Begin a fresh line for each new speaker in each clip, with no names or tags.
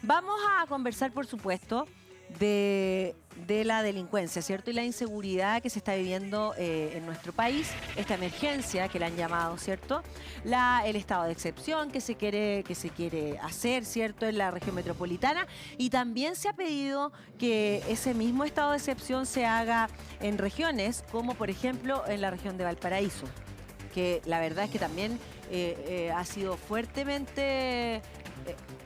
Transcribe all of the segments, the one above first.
Vamos a conversar, por supuesto, de la delincuencia, ¿cierto? Y la inseguridad que se está viviendo en nuestro país, esta emergencia que la han llamado, ¿cierto? El estado de excepción que se quiere hacer, ¿cierto? En la región metropolitana. Y también se ha pedido que ese mismo estado de excepción se haga en regiones, como por ejemplo en la región de Valparaíso, que la verdad es que también ha sido fuertemente...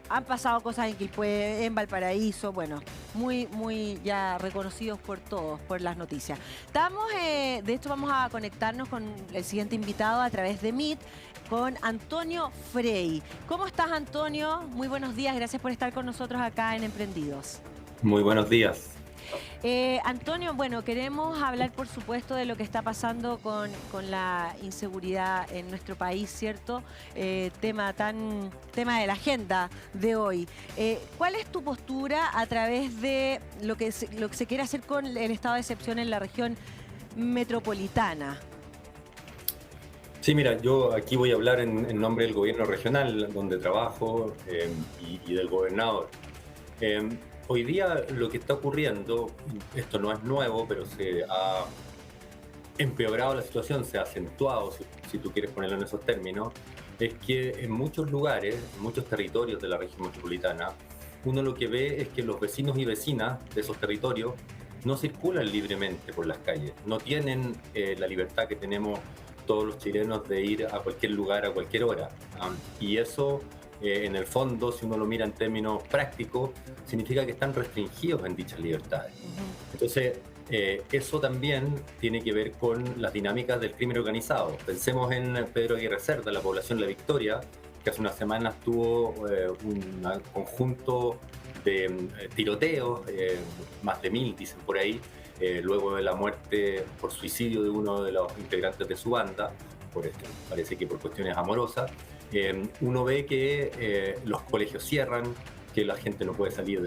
han pasado cosas en Quilpué, en Valparaíso, bueno, muy ya reconocidos por todos, por las noticias. De hecho vamos a conectarnos con el siguiente invitado a través de Meet, con Antonio Frey. ¿Cómo estás, Antonio? Muy buenos días, gracias por estar con nosotros acá en Emprendidos.
Muy buenos días.
Antonio, bueno, queremos hablar, por supuesto, de lo que está pasando con la inseguridad en nuestro país, ¿cierto? Tema de la agenda de hoy. ¿Cuál es tu postura a través de lo que se quiere hacer con el estado de excepción en la región metropolitana?
Sí, mira, yo aquí voy a hablar en nombre del gobierno regional donde trabajo y del gobernador. Hoy día lo que está ocurriendo, esto no es nuevo, pero se ha empeorado la situación, se ha acentuado, si tú quieres ponerlo en esos términos, es que en muchos lugares, en muchos territorios de la región metropolitana, uno lo que ve es que los vecinos y vecinas de esos territorios no circulan libremente por las calles, no tienen la libertad que tenemos todos los chilenos de ir a cualquier lugar a cualquier hora. Y eso, en el fondo, si uno lo mira en términos prácticos, significa que están restringidos en dichas libertades. Entonces, eso también tiene que ver con las dinámicas del crimen organizado. Pensemos en Pedro Aguirre Cerda, la población La Victoria, que hace unas semanas tuvo un conjunto de tiroteos, más de 1000 dicen por ahí, luego de la muerte por suicidio de uno de los integrantes de su banda, parece que por cuestiones amorosas. Uno ve que los colegios cierran, que la gente no puede salir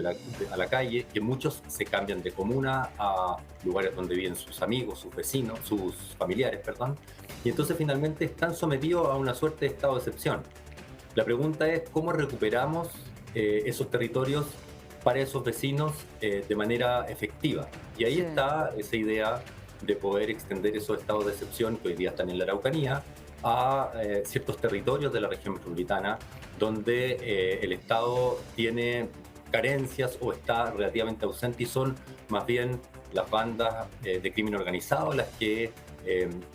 a la calle, que muchos se cambian de comuna a lugares donde viven sus amigos, sus vecinos, sus familiares, perdón, y entonces finalmente están sometidos a una suerte de estado de excepción. La pregunta es cómo recuperamos esos territorios para esos vecinos de manera efectiva. Y ahí está esa idea de poder extender esos estados de excepción que hoy día están en la Araucanía a ciertos territorios de la región metropolitana donde el Estado tiene carencias o está relativamente ausente y son más bien las bandas de crimen organizado las que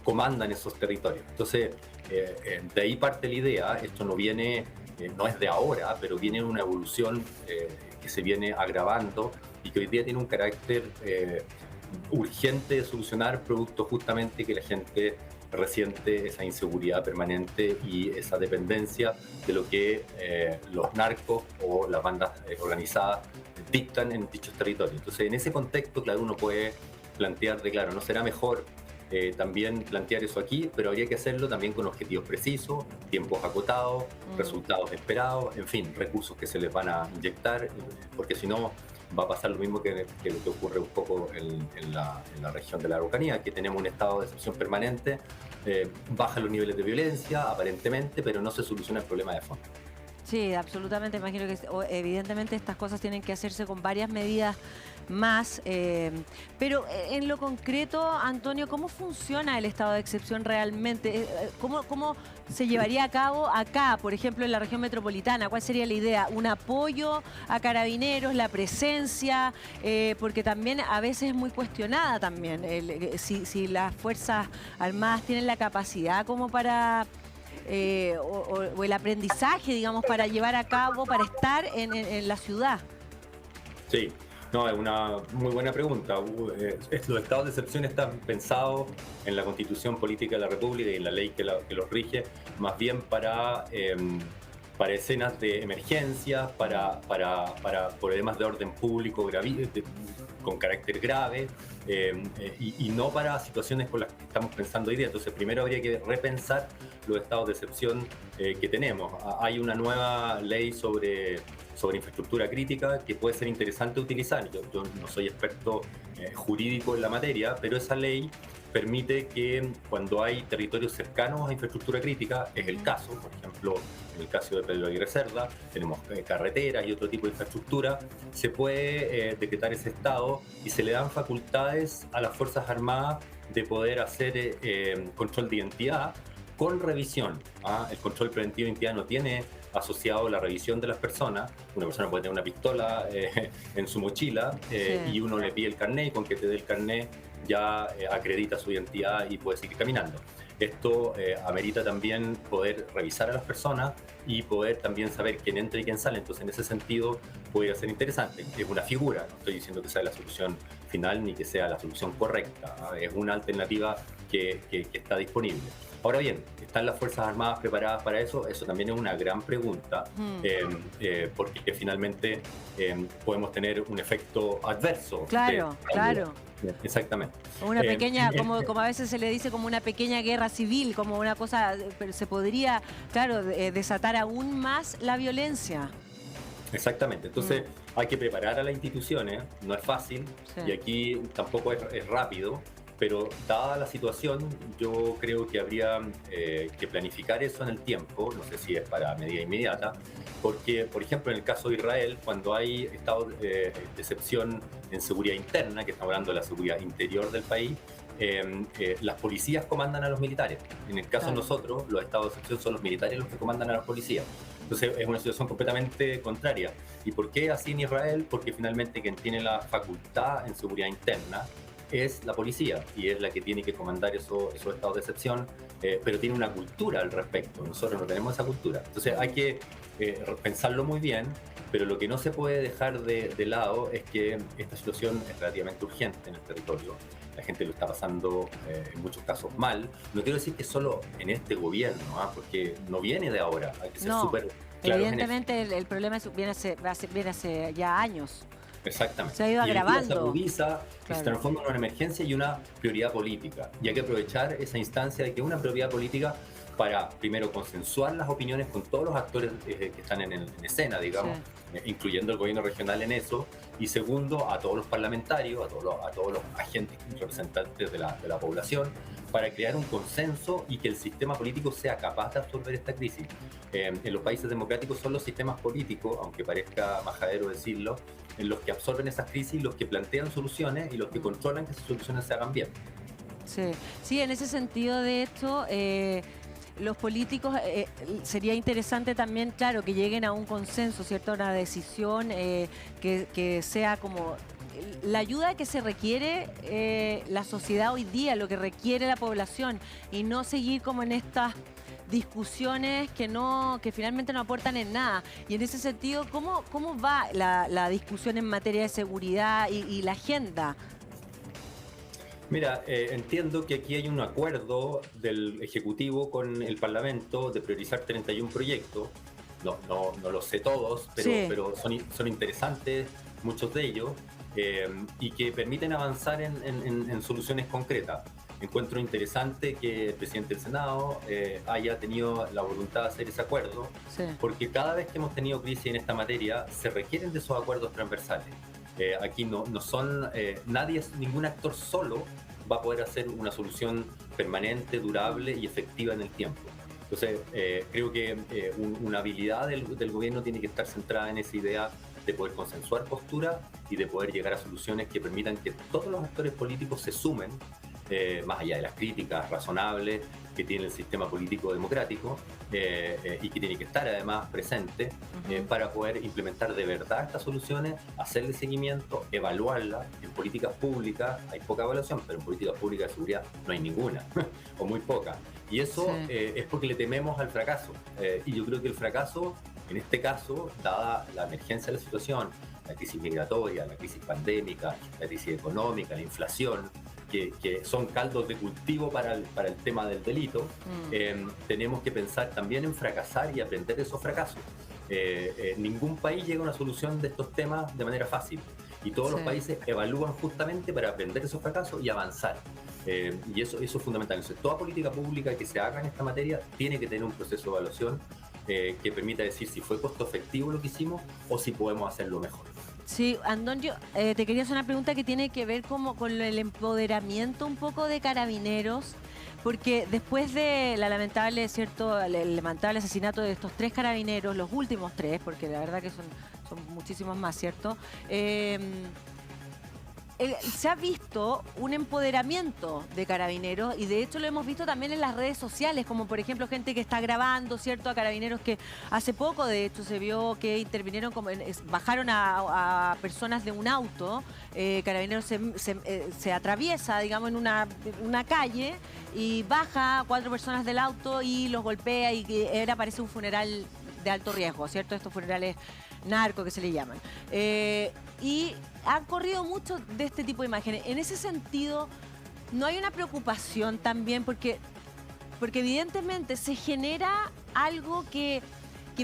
comandan esos territorios. Entonces, de ahí parte la idea. Esto no viene, no es de ahora, pero viene una evolución que se viene agravando y que hoy día tiene un carácter urgente de solucionar, producto justamente que la gente resiente esa inseguridad permanente y esa dependencia de lo que los narcos o las bandas organizadas dictan en dichos territorios. Entonces, en ese contexto, claro, uno puede plantear de, claro, ¿no será mejor también plantear eso aquí? Pero habría que hacerlo también con objetivos precisos, tiempos acotados, resultados esperados, en fin, recursos que se les van a inyectar, porque si no va a pasar lo mismo que lo que ocurre un poco en la región de la Araucanía, que tenemos un estado de excepción permanente, bajan los niveles de violencia aparentemente, pero no se soluciona el problema de fondo.
Sí, absolutamente. Imagino que evidentemente estas cosas tienen que hacerse con varias medidas más. Pero en lo concreto, Antonio, ¿cómo funciona el estado de excepción realmente? ¿Cómo se llevaría a cabo acá, por ejemplo, en la región metropolitana? ¿Cuál sería la idea? ¿Un apoyo a carabineros, la presencia? Porque también a veces es muy cuestionada también si las Fuerzas Armadas tienen la capacidad como para... o el aprendizaje, digamos, para llevar a cabo, para estar en la ciudad.
Sí, no, es una muy buena pregunta. Los estados de excepción están pensados en la Constitución Política de la República y en la ley que los rige, más bien para escenas de emergencia, para problemas de orden público con carácter grave, y no para situaciones con las que estamos pensando hoy día. Entonces, primero habría que repensar los estados de excepción que tenemos. Hay una nueva ley sobre infraestructura crítica que puede ser interesante utilizar. Yo no soy experto jurídico en la materia, pero esa ley permite que cuando hay territorios cercanos a infraestructura crítica, es el caso, por ejemplo, en el caso de Pedro Aguirre Cerda, tenemos carreteras y otro tipo de infraestructura, se puede decretar ese estado y se le dan facultades a las Fuerzas Armadas de poder hacer control de identidad con revisión. El control preventivo de identidad no tiene asociado la revisión de las personas. Una persona puede tener una pistola en su mochila y uno le pide el carnet, y con que te dé el carnet ya acredita su identidad y puede seguir caminando. Esto amerita también poder revisar a las personas y poder también saber quién entra y quién sale. Entonces, en ese sentido, podría ser interesante. Es una figura, no estoy diciendo que sea la solución final ni que sea la solución correcta. Es una alternativa que está disponible. Ahora bien, ¿están las Fuerzas Armadas preparadas para eso? Eso también es una gran pregunta, porque finalmente podemos tener un efecto adverso.
Claro, claro.
Exactamente.
Una pequeña, como a veces se le dice, como una pequeña guerra civil, como una cosa, pero se podría, claro, desatar aún más la violencia.
Exactamente. Entonces hay que preparar a las instituciones, no es fácil, y aquí tampoco es rápido, pero dada la situación, yo creo que habría que planificar eso en el tiempo, no sé si es para medida inmediata, porque, por ejemplo, en el caso de Israel, cuando hay estado de excepción en seguridad interna, que estamos hablando de la seguridad interior del país, las policías comandan a los militares. En el caso de nosotros, los estados de excepción son los militares los que comandan a los policías. Entonces es una situación completamente contraria. ¿Y por qué así en Israel? Porque finalmente quien tiene la facultad en seguridad interna es la policía y es la que tiene que comandar esos estados de excepción, pero tiene una cultura al respecto. Nosotros no tenemos esa cultura. Entonces hay que pensarlo muy bien, pero lo que no se puede dejar de lado es que esta situación es relativamente urgente en el territorio. La gente lo está pasando en muchos casos mal. No quiero decir que solo en este gobierno, porque no viene de ahora. Hay que ser súper claros.
Evidentemente el problema viene hace ya años.
Exactamente.
Se ha ido agravando.
Se agudiza, se transforma en una emergencia y una prioridad política. Y hay que aprovechar esa instancia de que es una prioridad política para, primero, consensuar las opiniones con todos los actores que están en escena, digamos, incluyendo el gobierno regional en eso, y segundo, a todos los parlamentarios, a todos los agentes representantes de la población, para crear un consenso y que el sistema político sea capaz de absorber esta crisis. En los países democráticos son los sistemas políticos, aunque parezca majadero decirlo, en los que absorben esas crisis, los que plantean soluciones y los que controlan que esas soluciones se hagan bien.
Sí, en ese sentido, de hecho, los políticos, sería interesante también, claro, que lleguen a un consenso, ¿cierto? Una decisión que sea como la ayuda que se requiere la sociedad hoy día, lo que requiere la población, y no seguir como en estas discusiones que finalmente no aportan en nada. Y en ese sentido, ¿cómo va la discusión en materia de seguridad y la agenda?
Mira, entiendo que aquí hay un acuerdo del Ejecutivo con el Parlamento de priorizar 31 proyectos. No los sé todos, pero son interesantes muchos de ellos y que permiten avanzar en soluciones concretas. Encuentro interesante que el presidente del Senado haya tenido la voluntad de hacer ese acuerdo, porque cada vez que hemos tenido crisis en esta materia se requieren de esos acuerdos transversales. Aquí no son ningún actor solo va a poder hacer una solución permanente, durable y efectiva en el tiempo. Entonces, creo que una habilidad del gobierno tiene que estar centrada en esa idea de poder consensuar posturas y de poder llegar a soluciones que permitan que todos los actores políticos se sumen, más allá de las críticas razonables que tiene el sistema político democrático y que tiene que estar además presente para poder implementar de verdad estas soluciones, hacerle seguimiento, evaluarlas. En políticas públicas hay poca evaluación, pero en políticas públicas de seguridad no hay ninguna o muy poca. Y eso es porque le tememos al fracaso. Y yo creo que el fracaso, en este caso, dada la emergencia de la situación, la crisis migratoria, la crisis pandémica, la crisis económica, la inflación, que son caldos de cultivo para el tema del delito, tenemos que pensar también en fracasar y aprender de esos fracasos. Ningún país llega a una solución de estos temas de manera fácil y todos los países evalúan justamente para aprender esos fracasos y avanzar. Y eso es fundamental. Entonces, toda política pública que se haga en esta materia tiene que tener un proceso de evaluación que permita decir si fue costo efectivo lo que hicimos o si podemos hacerlo mejor.
Sí, Andón, yo te quería hacer una pregunta que tiene que ver como con el empoderamiento un poco de Carabineros, porque después de la lamentable, ¿cierto? El lamentable asesinato de estos 3 carabineros, los últimos 3, porque la verdad que son muchísimos más, ¿cierto? Se ha visto un empoderamiento de Carabineros y de hecho lo hemos visto también en las redes sociales, como por ejemplo gente que está grabando, ¿cierto? A Carabineros que hace poco de hecho se vio que intervinieron, como bajaron a personas de un auto, Carabineros se atraviesa, digamos, en una calle y baja a 4 personas del auto y los golpea y parece un funeral de alto riesgo, ¿cierto? Estos funerales narco que se le llaman. Y han corrido mucho de este tipo de imágenes. En ese sentido, ¿no hay una preocupación también? Porque evidentemente se genera algo que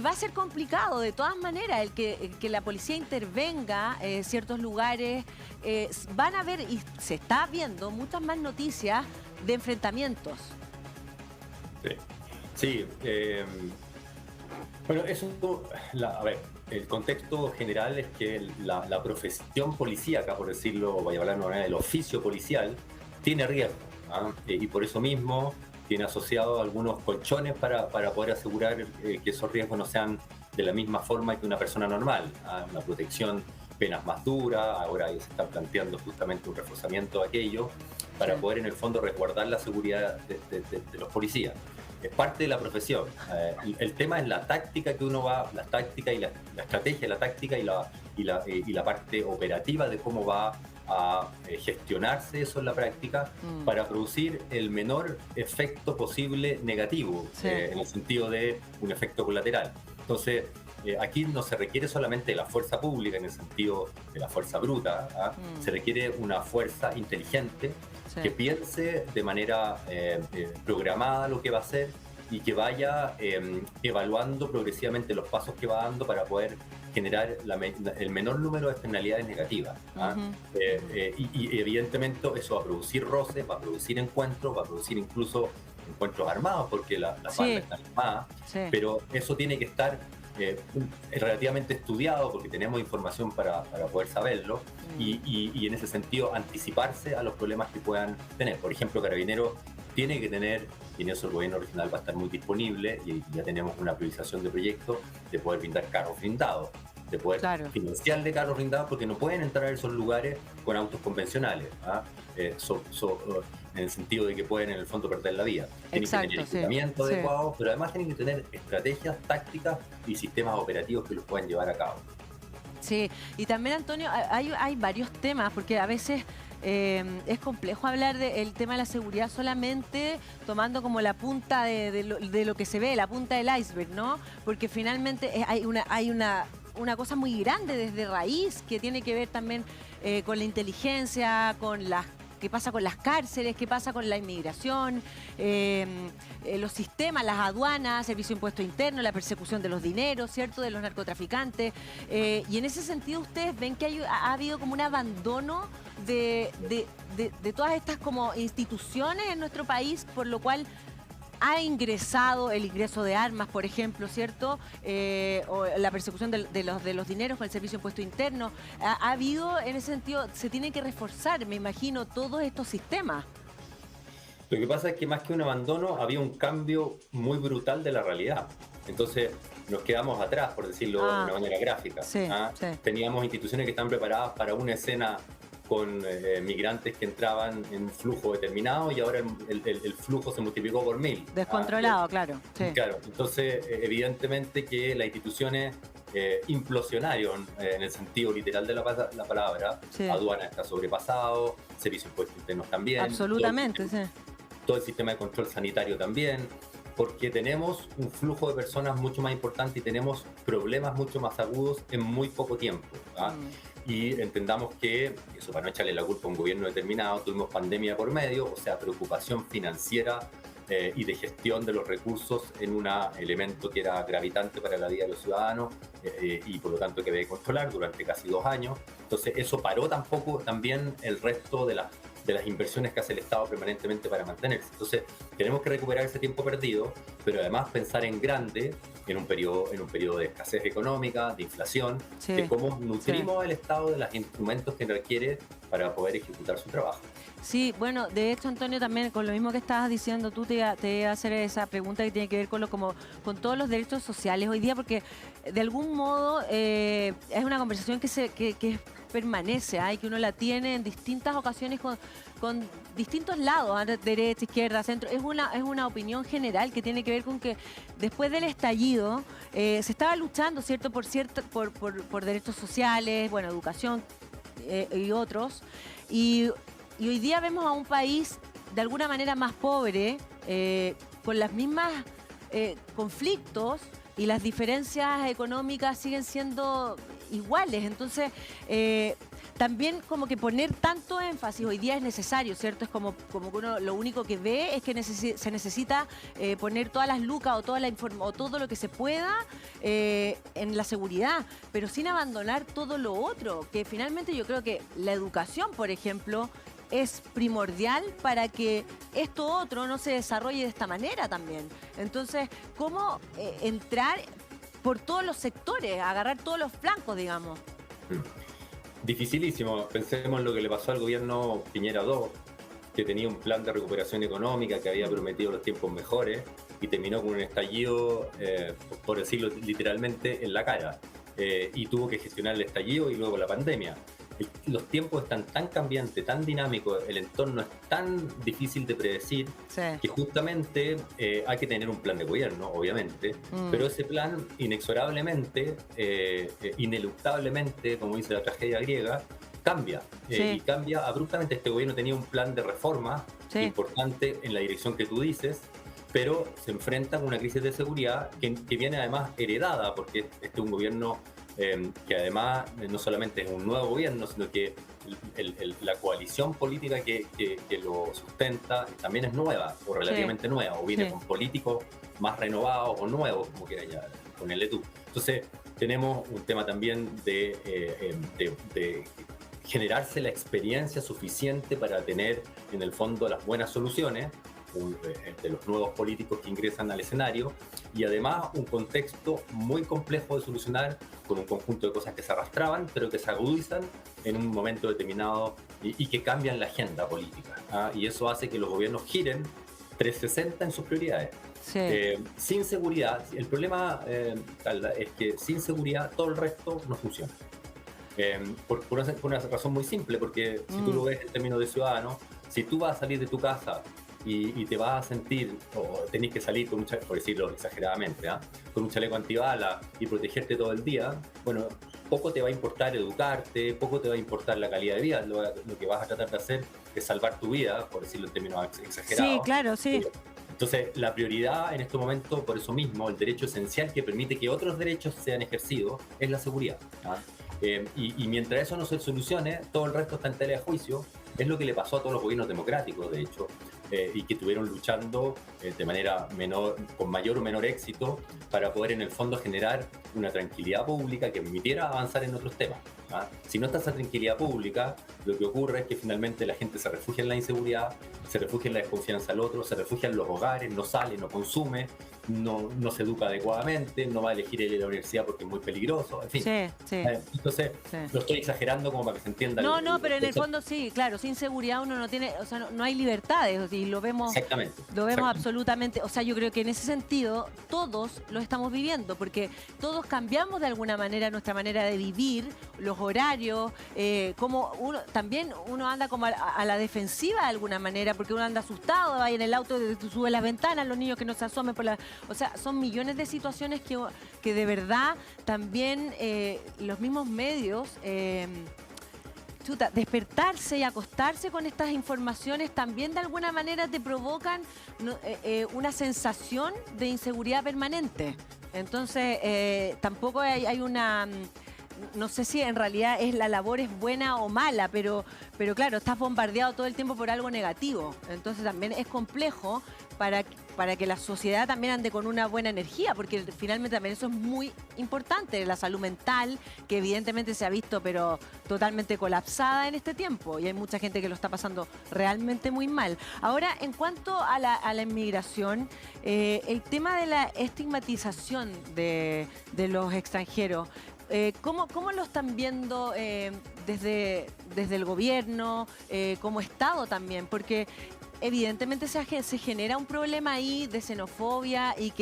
va a ser complicado de todas maneras, el que la policía intervenga en ciertos lugares. Van a haber, y se está viendo, muchas más noticias de enfrentamientos.
Sí, bueno, a ver, el contexto general es que la profesión policíaca, por decirlo, vaya a hablar de una manera, el oficio policial, tiene riesgo, ¿ah? Y por eso mismo tiene asociado algunos colchones para poder asegurar que esos riesgos no sean de la misma forma que una persona normal, ¿ah? Una protección, penas más duras, ahora se está planteando justamente un reforzamiento de aquello para poder en el fondo resguardar la seguridad de los policías. Es parte de la profesión. El tema es la táctica que uno va, la táctica y la estrategia, la táctica y la parte operativa de cómo va a gestionarse eso en la práctica para producir el menor efecto posible negativo, en el sentido de un efecto colateral. Entonces, aquí no se requiere solamente de la fuerza pública en el sentido de la fuerza bruta, ¿ah? Se requiere una fuerza inteligente que piense de manera programada lo que va a hacer y que vaya evaluando progresivamente los pasos que va dando para poder generar el menor número de externalidades negativas, ¿ah? Y evidentemente eso va a producir roces, va a producir encuentros, va a producir incluso encuentros armados, porque las bandas están armadas, pero eso tiene que estar relativamente estudiado porque tenemos información para poder saberlo y en ese sentido anticiparse a los problemas que puedan tener. Por ejemplo, Carabineros tiene que tener, y en eso el gobierno regional va a estar muy disponible y ya tenemos una priorización de proyectos de poder brindar carros blindados, de poder financiarle carros blindados, porque no pueden entrar a esos lugares con autos convencionales, ¿ah? En el sentido de que pueden en el fondo perder la vida. Tienen que tener equipamiento adecuado, pero además tienen que tener estrategias, tácticas y sistemas operativos que los puedan llevar a cabo.
Sí, y también, Antonio, hay varios temas, porque a veces es complejo hablar del tema de la seguridad solamente tomando como la punta de lo que se ve, la punta del iceberg, ¿no? Porque finalmente hay una cosa muy grande desde raíz que tiene que ver también con la inteligencia, con qué pasa con las cárceles, qué pasa con la inmigración, los sistemas, las aduanas, servicio de impuesto interno, la persecución de los dineros, ¿cierto?, de los narcotraficantes. Y en ese sentido, ¿ustedes ven que ha habido como un abandono de todas estas como instituciones en nuestro país, por lo cual ha ingresado el ingreso de armas, por ejemplo, ¿cierto? O la persecución de los dineros con el servicio de impuesto interno? Ha habido, en ese sentido, se tiene que reforzar, me imagino, todos estos sistemas.
Lo que pasa es que más que un abandono, había un cambio muy brutal de la realidad. Entonces, nos quedamos atrás, por decirlo de una manera gráfica. Teníamos instituciones que están preparadas para una escena con migrantes que entraban en flujo determinado y ahora el flujo se multiplicó por 1000.
Descontrolado, claro.
Claro, entonces evidentemente que las instituciones implosionaron en el sentido literal de la palabra. Aduana está sobrepasado, servicio de impuestos internos también.
Absolutamente,
todo el sistema de control sanitario también, porque tenemos un flujo de personas mucho más importante y tenemos problemas mucho más agudos en muy poco tiempo. Y entendamos que, eso para no echarle la culpa a un gobierno determinado, tuvimos pandemia por medio, o sea, preocupación financiera y de gestión de los recursos en un elemento que era gravitante para la vida de los ciudadanos y por lo tanto que había que controlar durante casi 2 años. Entonces eso paró también el resto de de las inversiones que hace el Estado permanentemente para mantenerse. Entonces, tenemos que recuperar ese tiempo perdido, pero además pensar en grande en un periodo de escasez económica, de inflación, de cómo nutrimos al Estado de los instrumentos que requiere para poder ejecutar su trabajo.
Sí, bueno, de hecho, Antonio, también con lo mismo que estabas diciendo, tú te iba a hacer esa pregunta que tiene que ver con todos los derechos sociales hoy día, porque de algún modo es una conversación que permanece, y que uno la tiene en distintas ocasiones con distintos lados, derecha, izquierda, centro. Es una opinión general que tiene que ver con que después del estallido se estaba luchando, ¿cierto?, por derechos sociales, bueno, educación y otros. Y hoy día vemos a un país de alguna manera más pobre, con las mismas conflictos, y las diferencias económicas siguen siendo iguales. Entonces, también como que poner tanto énfasis hoy día es necesario, ¿cierto? Es como que uno lo único que ve es que se necesita poner todas las lucas o todo lo que se pueda en la seguridad, pero sin abandonar todo lo otro, que finalmente yo creo que la educación, por ejemplo, es primordial para que esto otro no se desarrolle de esta manera también. Entonces, ¿cómo entrar por todos los sectores, agarrar todos los flancos, digamos?
Dificilísimo. Pensemos en lo que le pasó al gobierno Piñera II, que tenía un plan de recuperación económica que había prometido los tiempos mejores y terminó con un estallido, por decirlo literalmente, en la cara. Y tuvo que gestionar el estallido y luego la pandemia. Los tiempos están tan cambiantes, tan dinámicos, el entorno es tan difícil de predecir, que justamente hay que tener un plan de gobierno, obviamente, pero ese plan inexorablemente, ineluctablemente, como dice la tragedia griega, cambia. Y cambia abruptamente. Este gobierno tenía un plan de reforma importante en la dirección que tú dices, pero se enfrenta con una crisis de seguridad que viene además heredada, porque este es un gobierno que además no solamente es un nuevo gobierno, sino que la coalición política que lo sustenta también es nueva, o relativamente nueva, o viene con políticos más renovados o nuevos, como quieras ya ponerle tú. Entonces, tenemos un tema también de generarse la experiencia suficiente para tener, en el fondo, las buenas soluciones de los nuevos políticos que ingresan al escenario, y además un contexto muy complejo de solucionar, con un conjunto de cosas que se arrastraban, pero que se agudizan en un momento determinado y que cambian la agenda política. Y eso hace que los gobiernos giren 360 en sus prioridades. Sin seguridad, el problema es que sin seguridad todo el resto no funciona. Por una razón muy simple, porque si tú lo ves en términos de ciudadano, si tú vas a salir de tu casa y te vas a sentir, o tenés que salir con por decirlo exageradamente, con un chaleco antibala y protegerte todo el día, bueno, poco te va a importar educarte, poco te va a importar la calidad de vida. Lo que vas a tratar de hacer es salvar tu vida, por decirlo en términos exagerados.
Sí, claro, sí.
Entonces, la prioridad en este momento, por eso mismo, el derecho esencial que permite que otros derechos sean ejercidos, es la seguridad. Y mientras eso no se solucione, todo el resto está en tela de juicio. Es lo que le pasó a todos los gobiernos democráticos, de hecho, y que estuvieron luchando de manera con mayor o menor éxito, para poder en el fondo generar una tranquilidad pública que permitiera avanzar en otros temas. Si no está esa tranquilidad pública, lo que ocurre es que finalmente la gente se refugia en la inseguridad, se refugia en la desconfianza al otro, se refugia en los hogares, no sale, no consume, no se educa adecuadamente, no va a elegir ir a la universidad porque es muy peligroso, en fin. Entonces, lo estoy exagerando como para que se entienda.
Pero en el fondo sí, claro, sin seguridad uno no tiene, o sea, no hay libertades, y lo vemos.
Exactamente.
Lo vemos absolutamente. O sea, yo creo que en ese sentido todos lo estamos viviendo, porque todos cambiamos de alguna manera nuestra manera de vivir, los horarios, como también uno anda como a la defensiva de alguna manera, porque uno anda asustado, va en el auto, sube las ventanas, los niños que no se asomen por la... O sea, son millones de situaciones que de verdad también los mismos medios... despertarse y acostarse con estas informaciones también de alguna manera te provocan una sensación de inseguridad permanente. Entonces, tampoco hay una... No sé si en realidad la labor es buena o mala, pero claro, estás bombardeado todo el tiempo por algo negativo. Entonces también es complejo para para que la sociedad también ande con una buena energía, porque finalmente también eso es muy importante, la salud mental, que evidentemente se ha visto pero totalmente colapsada en este tiempo y hay mucha gente que lo está pasando realmente muy mal. Ahora, en cuanto a la inmigración, el tema de la estigmatización de los extranjeros, ¿cómo lo están viendo desde el gobierno, como Estado también? Porque evidentemente se genera un problema ahí de xenofobia y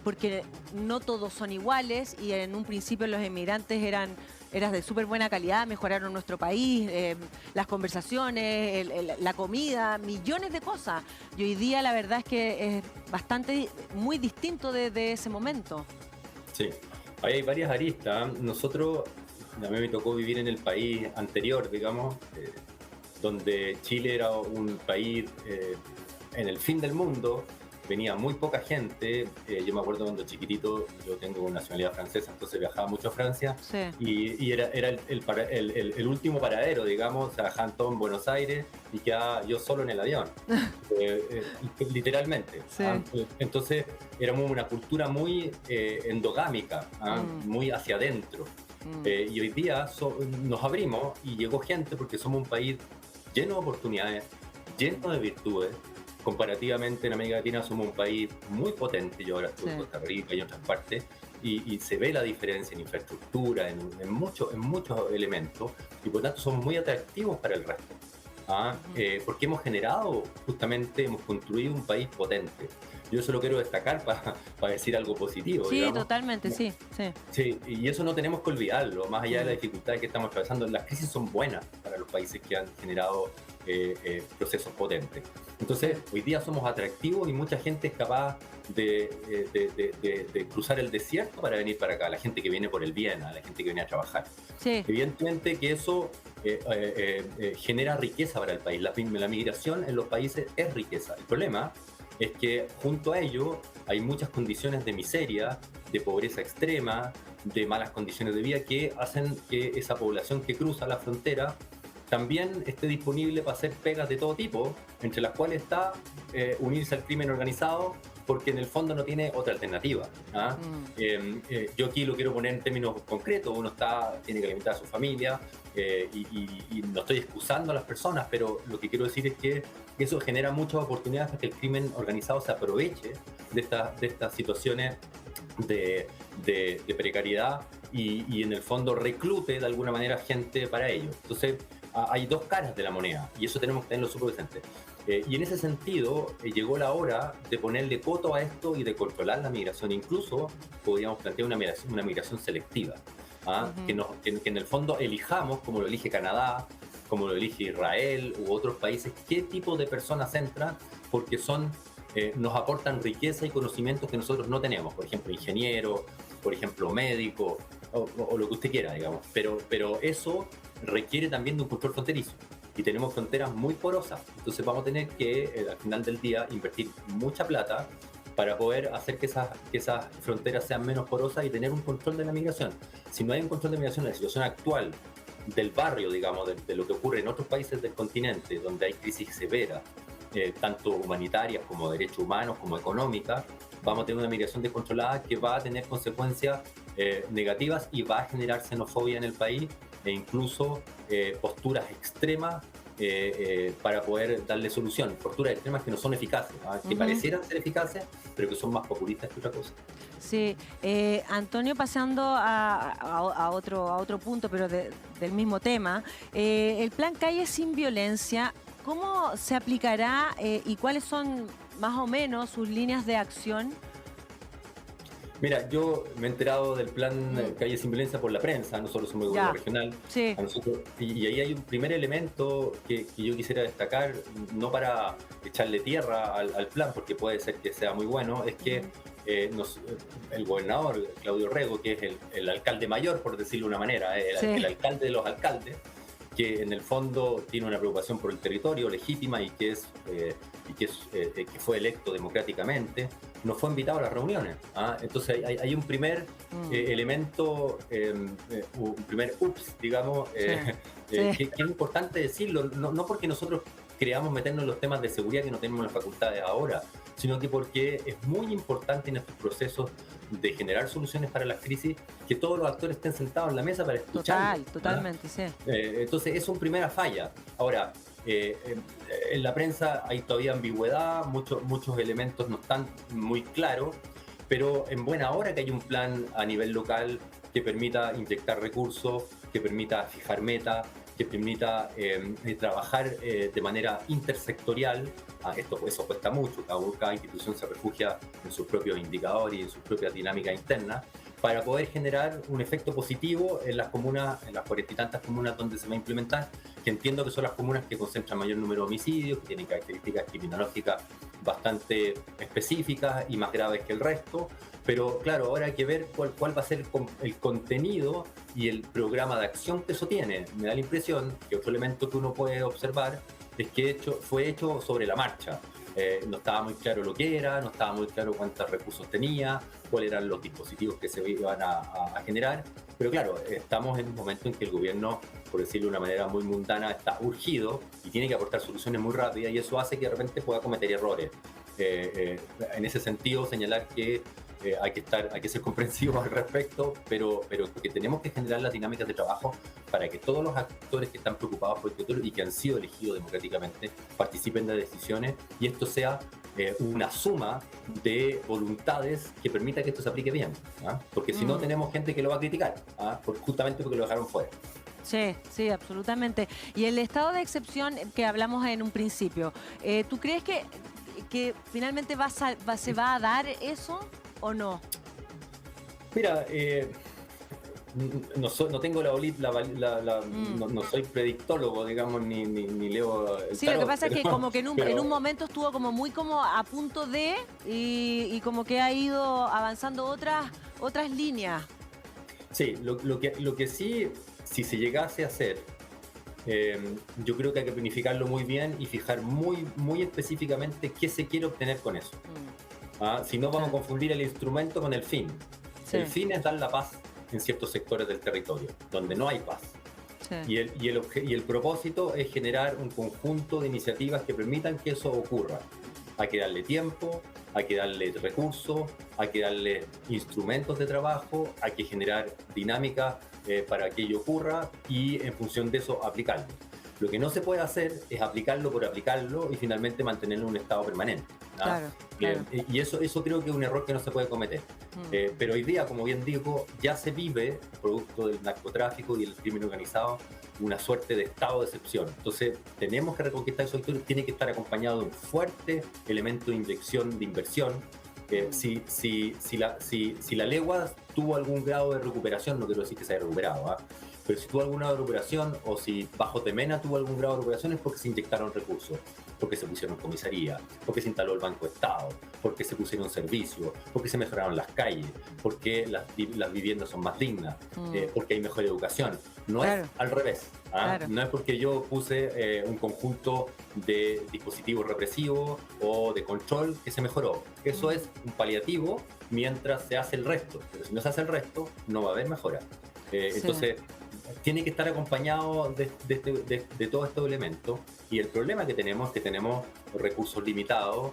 porque no todos son iguales y en un principio los inmigrantes eran de súper buena calidad, mejoraron nuestro país, las conversaciones, la comida, millones de cosas. Y hoy día la verdad es que es muy distinto de ese momento.
Sí, ahí hay varias aristas. Nosotros, a mí me tocó vivir en el país anterior, digamos, donde Chile era un país en el fin del mundo, venía muy poca gente. Yo me acuerdo cuando chiquitito, yo tengo nacionalidad francesa, entonces viajaba mucho a Francia,
Sí.
y era el último paradero, digamos, o sea, bajaba todo en Buenos Aires y quedaba yo solo en el avión, literalmente.
Sí.
Entonces éramos una cultura muy endogámica, muy hacia adentro. Y hoy día nos abrimos y llegó gente porque somos un país lleno de oportunidades, lleno de virtudes. Comparativamente en América Latina somos un país muy potente. Yo ahora estoy en Costa Rica y en otras partes, y se ve la diferencia en infraestructura, en muchos elementos, y por tanto somos muy atractivos para el resto. Porque hemos construido un país potente. Yo eso lo quiero destacar para decir algo positivo.
Sí,
digamos.
totalmente, sí.
Sí, y eso no tenemos que olvidarlo, más allá de las dificultades que estamos atravesando. Las crisis son buenas para los países que han generado procesos potentes. Entonces, hoy día somos atractivos y mucha gente es capaz de cruzar el desierto para venir para acá, la gente que viene por el bien, a la gente que viene a trabajar.
Sí.
Evidentemente que eso genera riqueza para el país. La migración en los países es riqueza. El problema es que junto a ello hay muchas condiciones de miseria, de pobreza extrema, de malas condiciones de vida que hacen que esa población que cruza la frontera también esté disponible para hacer pegas de todo tipo, entre las cuales está unirse al crimen organizado, porque en el fondo no tiene otra alternativa. Yo aquí lo quiero poner en términos concretos. Uno tiene que alimentar a su familia, y no estoy excusando a las personas, pero lo que quiero decir es que eso genera muchas oportunidades para que el crimen organizado se aproveche de estas situaciones de precariedad y en el fondo reclute de alguna manera gente para ello. Entonces hay dos caras de la moneda y eso tenemos que tenerlo súper presente. Y en ese sentido llegó la hora de ponerle coto a esto y de controlar la migración. Incluso podríamos plantear una migración selectiva, que en el fondo elijamos, como lo elige Canadá, como lo elige Israel u otros países, qué tipo de personas entran, porque nos aportan riqueza y conocimientos que nosotros no tenemos. Por ejemplo, ingenieros, por ejemplo, médicos, o lo que usted quiera, digamos. Pero eso requiere también de un control fronterizo. Y tenemos fronteras muy porosas. Entonces vamos a tener que, al final del día, invertir mucha plata para poder hacer que esas fronteras sean menos porosas y tener un control de la migración. Si no hay un control de migración en la situación actual del barrio, digamos, de lo que ocurre en otros países del continente, donde hay crisis severas, tanto humanitarias como de derechos humanos, como económicas, vamos a tener una migración descontrolada que va a tener consecuencias negativas y va a generar xenofobia en el país e incluso posturas extremas para poder darle solución. Posturas extremas que no son eficaces, que parecieran ser eficaces, pero que son más populistas que otra cosa.
Sí, Antonio, pasando a otro punto, pero del mismo tema, el plan Calle Sin Violencia, ¿cómo se aplicará y cuáles son más o menos sus líneas de acción?
Mira, yo me he enterado del plan Calle Sin Violencia por la prensa. Nosotros somos el gobierno regional.
Sí.
Y ahí hay un primer elemento que yo quisiera destacar, no para echarle tierra al plan, porque puede ser que sea muy bueno, es que el gobernador Claudio Rego, que es el alcalde mayor, por decirlo de una manera, el alcalde de los alcaldes, que en el fondo tiene una preocupación por el territorio legítima y que fue electo democráticamente, no fue invitado a las reuniones. Entonces hay un primer elemento, un primer digamos, que es importante decirlo, no porque nosotros creamos meternos en los temas de seguridad que no tenemos las facultades ahora, sino que porque es muy importante en estos procesos de generar soluciones para las crisis que todos los actores estén sentados en la mesa para escuchar.
Totalmente, sí.
Entonces, es una primera falla. Ahora, en la prensa hay todavía ambigüedad, muchos elementos no están muy claros, pero en buena hora que hay un plan a nivel local que permita inyectar recursos, que permita fijar metas, que permita trabajar de manera intersectorial. Eso cuesta mucho, cada institución se refugia en sus propios indicadores y en sus propias dinámicas internas, para poder generar un efecto positivo en las comunas, en las 40 y tantas comunas donde se va a implementar, que entiendo que son las comunas que concentran mayor número de homicidios, que tienen características criminológicas bastante específicas y más graves que el resto. Pero claro, ahora hay que ver cuál va a ser el contenido y el programa de acción que eso tiene. Me da la impresión que otro elemento que uno puede observar es que fue hecho sobre la marcha. No estaba muy claro lo que era, no estaba muy claro cuántos recursos tenía, cuáles eran los dispositivos que se iban a generar. Pero claro, estamos en un momento en que el gobierno, por decirlo de una manera muy mundana, está urgido y tiene que aportar soluciones muy rápidas, y eso hace que de repente pueda cometer errores. En ese sentido, señalar que hay que ser comprensivos al respecto, pero que tenemos que generar las dinámicas de trabajo para que todos los actores que están preocupados por el futuro y que han sido elegidos democráticamente participen de decisiones, y esto sea una suma de voluntades que permita que esto se aplique bien, ¿ah? Porque si no, tenemos gente que lo va a criticar, ¿ah? Justamente porque lo dejaron fuera.
Sí, sí, absolutamente. Y el estado de excepción que hablamos en un principio, ¿tú crees que finalmente se va a dar eso o no?
Mira, no tengo no soy predictólogo, digamos, ni leo el
Sí,
tarot,
lo que pasa es que como que en
pero
un momento estuvo como muy como a punto de y como que ha ido avanzando otras líneas.
sí, lo que sí, si se llegase a hacer, yo creo que hay que planificarlo muy bien y fijar muy específicamente qué se quiere obtener con eso. Si no, vamos a confundir el instrumento con el fin.
Sí.
El fin es dar la paz en ciertos sectores del territorio, donde no hay paz.
Sí.
Y el propósito es generar un conjunto de iniciativas que permitan que eso ocurra. Hay que darle tiempo, hay que darle recursos, hay que darle instrumentos de trabajo, hay que generar dinámicas para que ello ocurra y en función de eso aplicarlo. Lo que no se puede hacer es aplicarlo por aplicarlo y finalmente mantenerlo en un estado permanente.
Claro, claro.
Y eso creo que es un error que no se puede cometer. Pero hoy día, como bien digo, ya se vive, producto del narcotráfico y el crimen organizado, una suerte de estado de excepción. Entonces, tenemos que reconquistar esos sectores, tiene que estar acompañado de un fuerte elemento de inyección, de inversión. Si la legua tuvo algún grado de recuperación, no quiero decir que se haya recuperado, pero si tuvo alguna recuperación, o si Bajo Temena tuvo algún grado de recuperación, es porque se inyectaron recursos, porque se pusieron comisaría, porque se instaló el Banco de Estado, porque se pusieron servicios, porque se mejoraron las calles, porque las viviendas son más dignas, porque hay mejor educación. No es al revés. No es porque yo puse un conjunto de dispositivos represivos o de control que se mejoró. Eso es un paliativo mientras se hace el resto. Pero si no se hace el resto, no va a haber mejora. Entonces, tiene que estar acompañado de todos estos elementos. Y el problema que tenemos es que tenemos recursos limitados,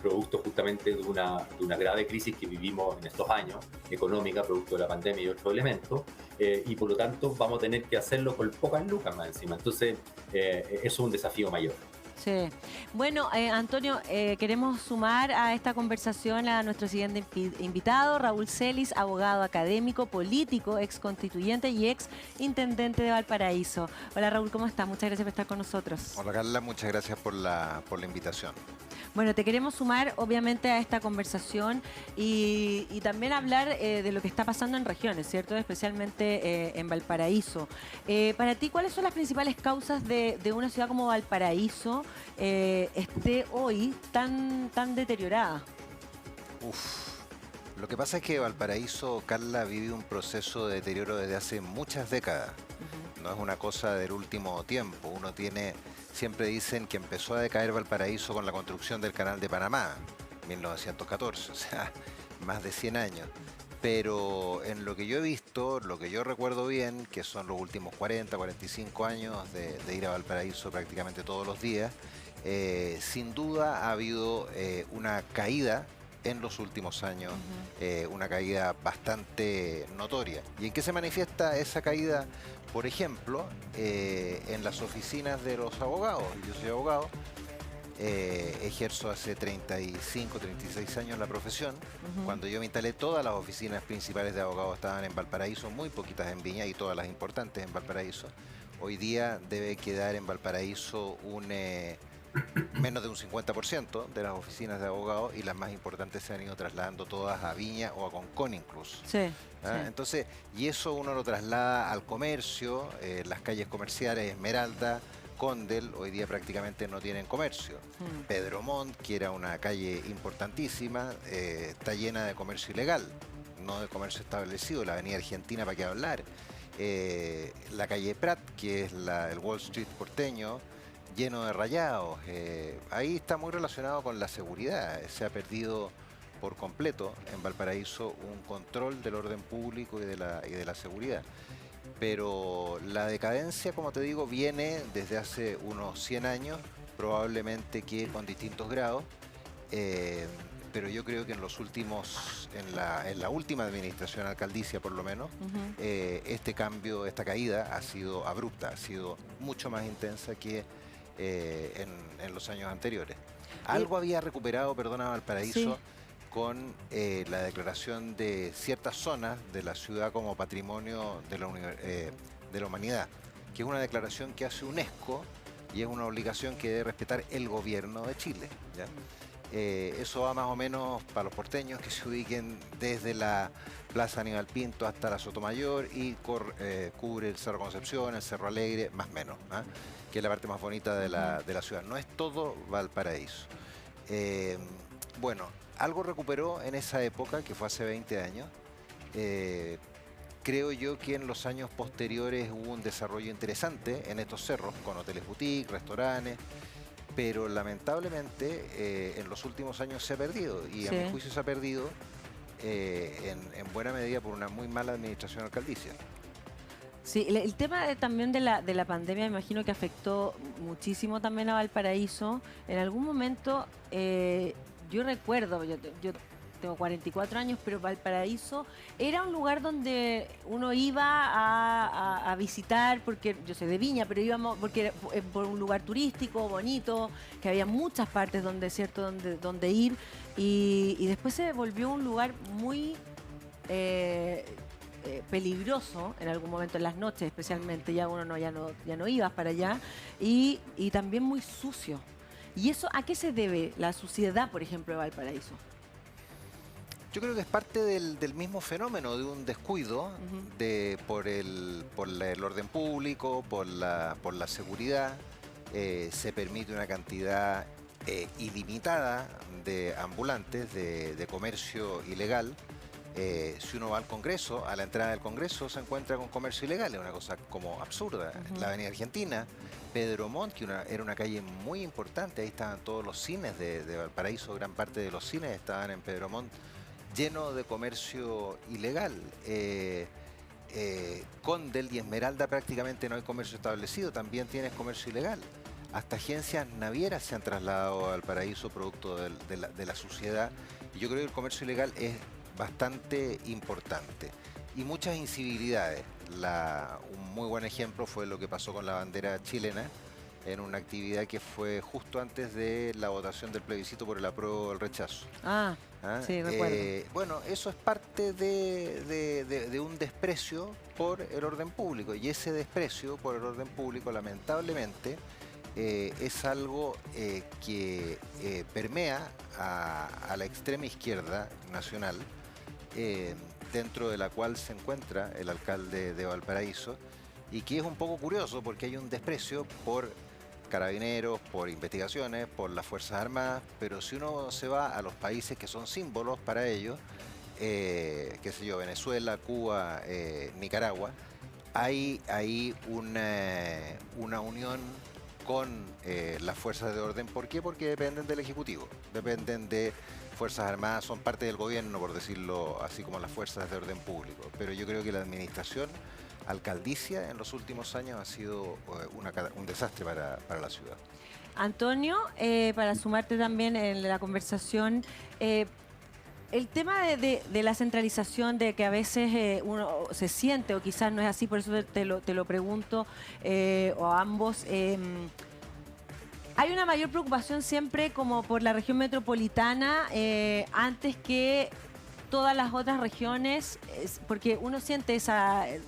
producto justamente de una grave crisis que vivimos en estos años, económica, producto de la pandemia y otros elementos, y por lo tanto vamos a tener que hacerlo con pocas lucas más encima. Entonces, eso es un desafío mayor.
Sí. Bueno, Antonio, queremos sumar a esta conversación a nuestro siguiente invitado, Raúl Celis, abogado académico, político, ex constituyente y ex intendente de Valparaíso. Hola Raúl, ¿cómo estás? Muchas gracias por estar con nosotros.
Hola Carla, muchas gracias por la invitación.
Bueno, te queremos sumar obviamente a esta conversación y también hablar de lo que está pasando en regiones, ¿cierto? Especialmente en Valparaíso. Para ti, ¿cuáles son las principales causas de una ciudad como Valparaíso esté hoy tan deteriorada?
Lo que pasa es que Valparaíso, Carla, vive un proceso de deterioro desde hace muchas décadas. No es una cosa del último tiempo. Siempre dicen que empezó a decaer Valparaíso con la construcción del Canal de Panamá, 1914, o sea, más de 100 años. Pero en lo que yo he visto, lo que yo recuerdo bien, que son los últimos 40, 45 años de ir a Valparaíso prácticamente todos los días, sin duda ha habido una caída en los últimos años, una caída bastante notoria. ¿Y en qué se manifiesta esa caída? Por ejemplo, en las oficinas de los abogados. Yo soy abogado, ejerzo hace 35, 36 años la profesión. Cuando yo me instalé, todas las oficinas principales de abogados estaban en Valparaíso, muy poquitas en Viña y todas las importantes en Valparaíso. Hoy día debe quedar en Valparaíso menos de un 50% de las oficinas de abogados, y las más importantes se han ido trasladando todas a Viña o a Concón incluso.
Sí,
¿Ah?
sí.
Entonces, y eso uno lo traslada al comercio, las calles comerciales, Esmeralda, Condel, hoy día prácticamente no tienen comercio. Pedro Montt, que era una calle importantísima, está llena de comercio ilegal, no de comercio establecido. La avenida Argentina, ¿para qué hablar? La calle Prat, que es el Wall Street porteño, lleno de rayados. Ahí está muy relacionado con la seguridad. Se ha perdido por completo en Valparaíso un control del orden público y de la seguridad. Pero la decadencia, como te digo, viene desde hace unos 100 años, probablemente que con distintos grados, pero yo creo que en los últimos, en la última administración alcaldicia por lo menos, este cambio, esta caída ha sido abrupta, ha sido mucho más intensa que en los años anteriores. Algo había recuperado, perdona, Valparaíso,
Sí.
con la declaración de ciertas zonas de la ciudad como patrimonio de la humanidad, que es una declaración que hace UNESCO y es una obligación que debe respetar el gobierno de Chile, ¿ya? Eso va más o menos para los porteños que se ubiquen desde la Plaza Aníbal Pinto hasta la Sotomayor y cubre el Cerro Concepción, el Cerro Alegre, más o menos, ¿ah? Que es la parte más bonita de la ciudad. No es todo Valparaíso. Bueno, algo recuperó en esa época, que fue hace 20 años. Creo yo que en los años posteriores hubo un desarrollo interesante en estos cerros, con hoteles boutique, restaurantes, pero lamentablemente en los últimos años se ha perdido, y a mi juicio se ha perdido en buena medida por una muy mala administración alcaldicia.
Sí, el tema también de la pandemia, me imagino que afectó muchísimo también a Valparaíso. En algún momento, yo recuerdo, yo tengo 44 años, pero Valparaíso era un lugar donde uno iba a visitar, porque yo soy de Viña, pero íbamos porque era por un lugar turístico, bonito, que había muchas partes donde ir, y después se volvió un lugar muy peligroso en algún momento, en las noches especialmente. Ya uno ya no ibas para allá, y también muy sucio. ¿Y eso a qué se debe la suciedad, por ejemplo, de Valparaíso?
Yo creo que es parte del mismo fenómeno, de un descuido por el orden público, por la seguridad. Se permite una cantidad ilimitada de ambulantes, de comercio ilegal. Si uno va al Congreso, a la entrada del Congreso se encuentra con comercio ilegal, es una cosa como absurda. La avenida Argentina, Pedro Montt, que era una calle muy importante, ahí estaban todos los cines de Valparaíso, gran parte de los cines estaban en Pedro Montt, lleno de comercio ilegal. Condel y Esmeralda prácticamente no hay comercio establecido, también tienes comercio ilegal. Hasta agencias navieras se han trasladado al Valparaíso producto de la suciedad, y yo creo que el comercio ilegal es bastante importante. Y muchas incivilidades. Un muy buen ejemplo fue lo que pasó con la bandera chilena en una actividad que fue justo antes de la votación del plebiscito por el apruebo o el rechazo.
¿Ah? Sí, recuerdo.
Bueno, eso es parte de un desprecio por el orden público, y ese desprecio por el orden público, lamentablemente, es algo que permea a la extrema izquierda nacional, dentro de la cual se encuentra el alcalde de Valparaíso, y que es un poco curioso porque hay un desprecio por carabineros, por investigaciones, por las Fuerzas Armadas, pero si uno se va a los países que son símbolos para ellos, qué sé yo, Venezuela, Cuba, Nicaragua, hay una unión con las fuerzas de orden. ¿Por qué? Porque dependen del Ejecutivo, dependen de Fuerzas Armadas son parte del gobierno, por decirlo así, como las fuerzas de orden público. Pero yo creo que la administración alcaldicia en los últimos años ha sido un desastre para la ciudad.
Antonio, para sumarte también en la conversación, el tema de la centralización, de que a veces uno se siente, o quizás no es así, por eso te lo pregunto, o a ambos, hay una mayor preocupación siempre como por la región metropolitana antes que todas las otras regiones, porque uno siente esa, es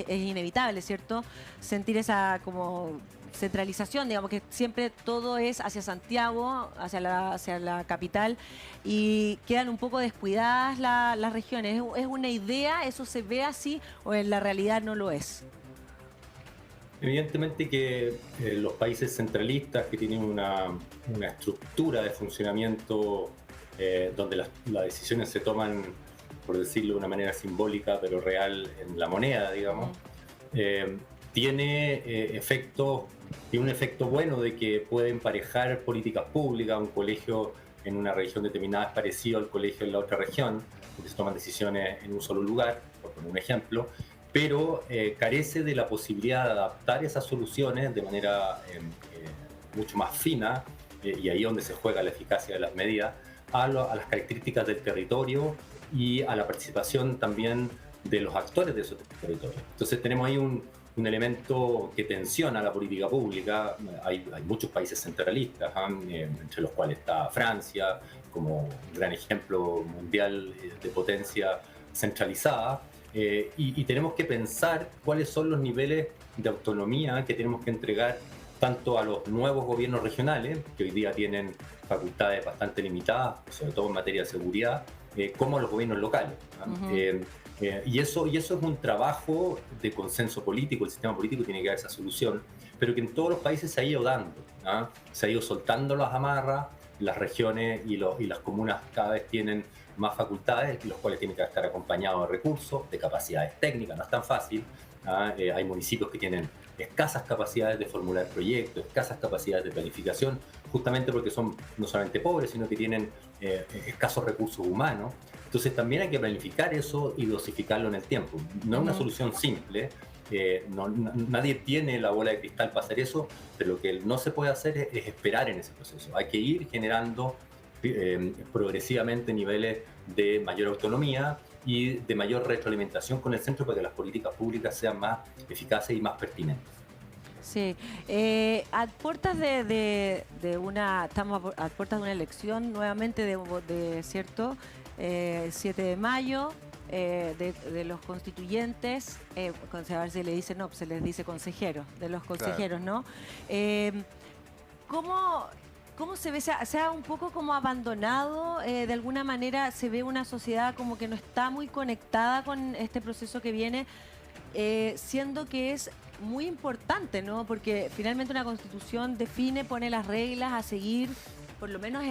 inevitable, ¿cierto? Sentir esa como centralización, digamos que siempre todo es hacia Santiago, hacia la capital, y quedan un poco descuidadas las regiones. ¿Es una idea? ¿Eso se ve así o en la realidad no lo es?
Evidentemente que los países centralistas que tienen una estructura de funcionamiento donde las decisiones se toman, por decirlo de una manera simbólica, pero real en la moneda, digamos, tiene un efecto bueno de que puede emparejar políticas públicas. Un colegio en una región determinada es parecido al colegio en la otra región, porque se toman decisiones en un solo lugar, por poner un ejemplo, pero carece de la posibilidad de adaptar esas soluciones de manera mucho más fina, y ahí es donde se juega la eficacia de las medidas, a las características del territorio y a la participación también de los actores de esos territorios. Entonces tenemos ahí un elemento que tensiona la política pública. Hay muchos países centralistas, entre los cuales está Francia, como un gran ejemplo mundial de potencia centralizada. Y tenemos que pensar cuáles son los niveles de autonomía que tenemos que entregar tanto a los nuevos gobiernos regionales, que hoy día tienen facultades bastante limitadas, sobre todo en materia de seguridad, como a los gobiernos locales. Y eso es un trabajo de consenso político. El sistema político tiene que dar esa solución, pero que en todos los países se ha ido dando, se ha ido soltando las amarras. Las regiones y las comunas cada vez tienen más facultades, los cuales tienen que estar acompañados de recursos, de capacidades técnicas. No es tan fácil. Hay municipios que tienen escasas capacidades de formular proyectos, escasas capacidades de planificación, justamente porque son no solamente pobres, sino que tienen escasos recursos humanos. Entonces también hay que planificar eso y dosificarlo en el tiempo. No es una solución simple. Nadie tiene la bola de cristal para hacer eso, pero lo que no se puede hacer es esperar en ese proceso. Hay que ir generando progresivamente niveles de mayor autonomía y de mayor retroalimentación con el centro para que las políticas públicas sean más eficaces y más pertinentes.
Sí, a puertas estamos a puertas de una elección nuevamente ¿cierto? 7 de mayo. De los constituyentes, a ver si le dicen, no, se les dice consejeros, de los consejeros,
Claro.
¿no? ¿Cómo se ve? ¿Se ha un poco como abandonado? De alguna manera se ve una sociedad como que no está muy conectada con este proceso que viene, siendo que es muy importante, ¿no? Porque finalmente una constitución define, pone las reglas a seguir, por lo menos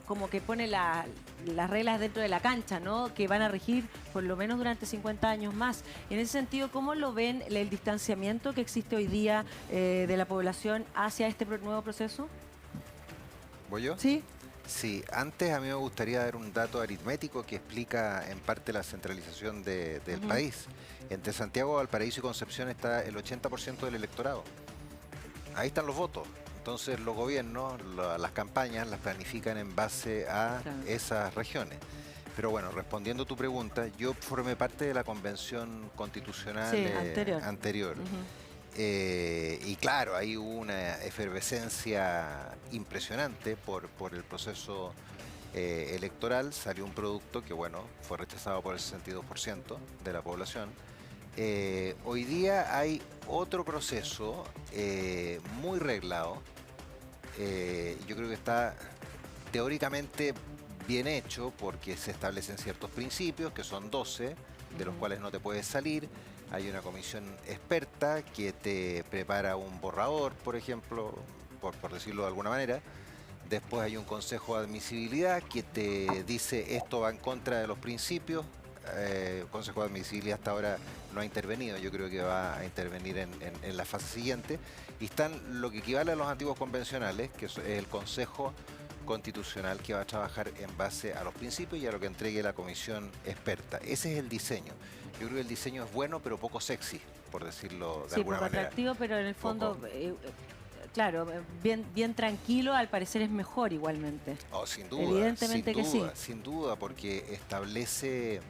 como que pone las reglas dentro de la cancha, ¿no? Que van a regir por lo menos durante 50 años más. En ese sentido, ¿cómo lo ven el distanciamiento que existe hoy día de la población hacia este nuevo proceso?
¿Voy yo?
Sí.
Sí, antes a mí me gustaría dar un dato aritmético que explica en parte la centralización del país. Entre Santiago, Valparaíso y Concepción está el 80% del electorado. Ahí están los votos. Entonces los gobiernos, las campañas las planifican en base a esas regiones. Pero bueno, respondiendo a tu pregunta, yo formé parte de la convención constitucional anterior. Y claro, ahí hubo una efervescencia impresionante por el proceso electoral. Salió un producto que, bueno, fue rechazado por el 62% de la población. Hoy día hay otro proceso muy reglado. Yo creo que está teóricamente bien hecho porque se establecen ciertos principios, que son 12, de los cuales no te puedes salir. Hay una comisión experta que te prepara un borrador, por ejemplo, por decirlo de alguna manera. Después hay un consejo de admisibilidad que te dice esto va en contra de los principios. El consejo de admisibilidad hasta ahora no ha intervenido, yo creo que va a intervenir en la fase siguiente. Y están lo que equivale a los antiguos convencionales, que es el consejo constitucional que va a trabajar en base a los principios y a lo que entregue la comisión experta. Ese es el diseño. Yo creo que el diseño es bueno, pero poco sexy, por decirlo de alguna
poco
manera.
atractivo, pero en el fondo,
Poco.
claro, bien tranquilo, al parecer es mejor igualmente.
Oh, sin duda.
Evidentemente que sí.
Sin duda, porque establece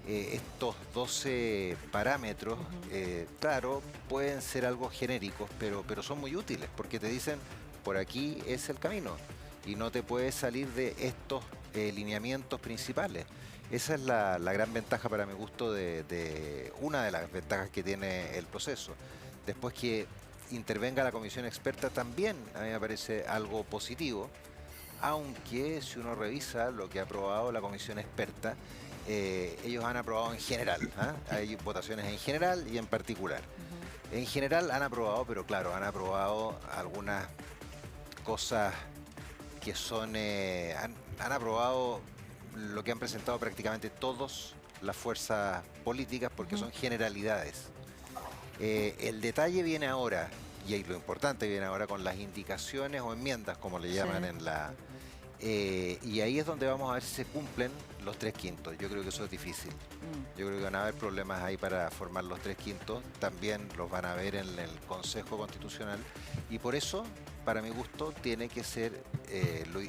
estos 12 parámetros. Claro, pueden ser algo genéricos, pero son muy útiles, porque te dicen, por aquí es el camino, y no te puedes salir de estos lineamientos principales. Esa es la gran ventaja para mi gusto una de las ventajas que tiene el proceso. Después que intervenga la comisión experta también a mí me parece algo positivo, aunque si uno revisa lo que ha aprobado la comisión experta, ellos han aprobado en general, hay votaciones en general y en particular. En general han aprobado, pero claro, han aprobado algunas cosas que son, han aprobado lo que han presentado prácticamente todas las fuerzas políticas, porque son generalidades. El detalle viene ahora, y ahí lo importante viene ahora con las indicaciones o enmiendas, como le llaman en la... y ahí es donde vamos a ver si se cumplen los 3/5. Yo creo que eso es difícil. Yo creo que van a haber problemas ahí para formar los 3/5. También los van a ver en el Consejo Constitucional. Y por eso, para mi gusto, tiene que ser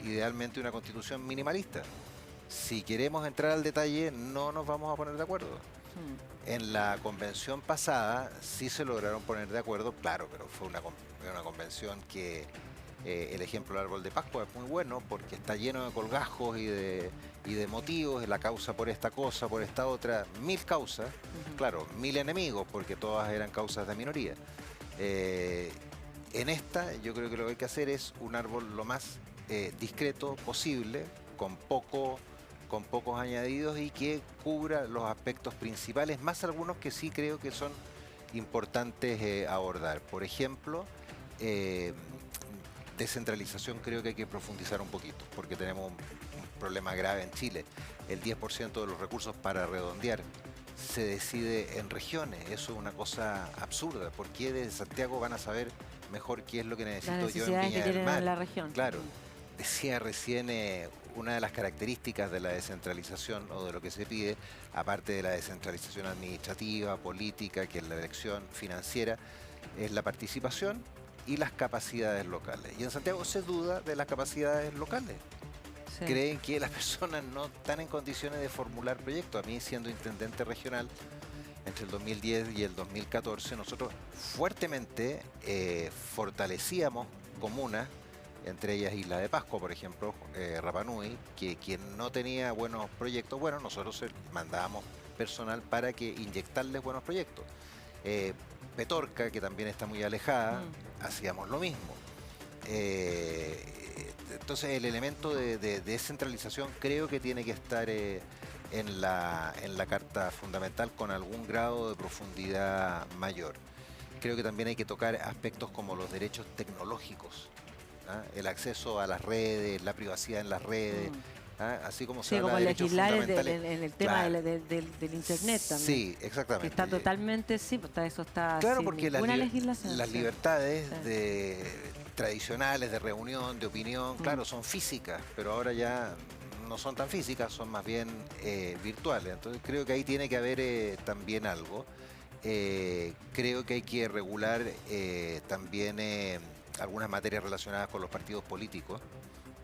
idealmente una constitución minimalista. Si queremos entrar al detalle, no nos vamos a poner de acuerdo. En la convención pasada sí se lograron poner de acuerdo, claro, pero fue una convención que el ejemplo del árbol de Pascua es muy bueno porque está lleno de colgajos y de motivos, la causa por esta cosa, por esta otra, 1000 causas, claro, 1000 enemigos porque todas eran causas de minoría. En esta yo creo que lo que hay que hacer es un árbol lo más discreto posible, con pocos añadidos y que cubra los aspectos principales, más algunos que sí creo que son importantes abordar. Por ejemplo, descentralización creo que hay que profundizar un poquito, porque tenemos un problema grave en Chile. El 10% de los recursos, para redondear, se decide en regiones. Eso es una cosa absurda. ¿Por qué desde Santiago van a saber mejor qué es lo que necesito yo en Viña del Mar?
En la región.
Claro. Decía recién, una de las características de la descentralización o de lo que se pide, aparte de la descentralización administrativa, política, que es la elección financiera, es la participación y las capacidades locales. Y en Santiago se duda de las capacidades locales. Sí. Creen que las personas no están en condiciones de formular proyectos. A mí, siendo intendente regional, entre el 2010 y el 2014, nosotros fuertemente fortalecíamos comunas, entre ellas Isla de Pascua, por ejemplo, Rapa Nui, que quien no tenía buenos proyectos, bueno, nosotros mandábamos personal para que inyectarles buenos proyectos. Petorca, que también está muy alejada, hacíamos lo mismo. Entonces el elemento de descentralización creo que tiene que estar en la Carta Fundamental con algún grado de profundidad mayor. Creo que también hay que tocar aspectos como los derechos tecnológicos, el acceso a las redes, la privacidad en las redes, así como se habla de derechos fundamentales.
En el tema del Internet también.
Sí, exactamente.
Que está totalmente, sí, eso está
claro,
sin
porque
ninguna legislación.
Las libertades tradicionales de reunión, de opinión, claro, son físicas, pero ahora ya no son tan físicas, son más bien virtuales. Entonces creo que ahí tiene que haber también algo. Creo que hay que regular también algunas materias relacionadas con los partidos políticos,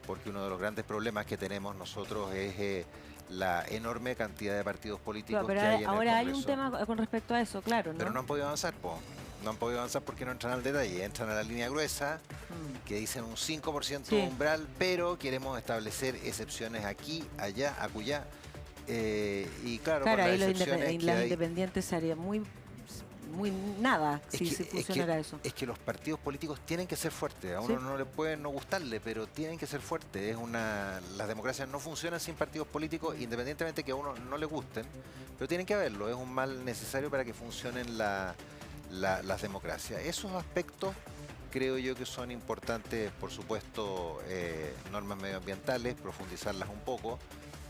porque uno de los grandes problemas que tenemos nosotros es la enorme cantidad de partidos políticos
pero
que hay en el Congreso.
Ahora hay un tema con respecto a eso, claro, ¿no?
Pero no han podido avanzar, no han podido avanzar porque no entran al detalle, entran a la línea gruesa, que dicen un 5% de umbral, pero queremos establecer excepciones aquí, allá, acullá. Y claro, con
ahí
las
independientes se haría muy nada si funcionara eso.
Es que los partidos políticos tienen que ser fuertes. A uno no le puede no gustarle, pero tienen que ser fuertes. Las democracias no funcionan sin partidos políticos, independientemente que a uno no le gusten, pero tienen que haberlo. Es un mal necesario para que funcionen las democracias. Esos aspectos creo yo que son importantes, por supuesto, normas medioambientales, profundizarlas un poco.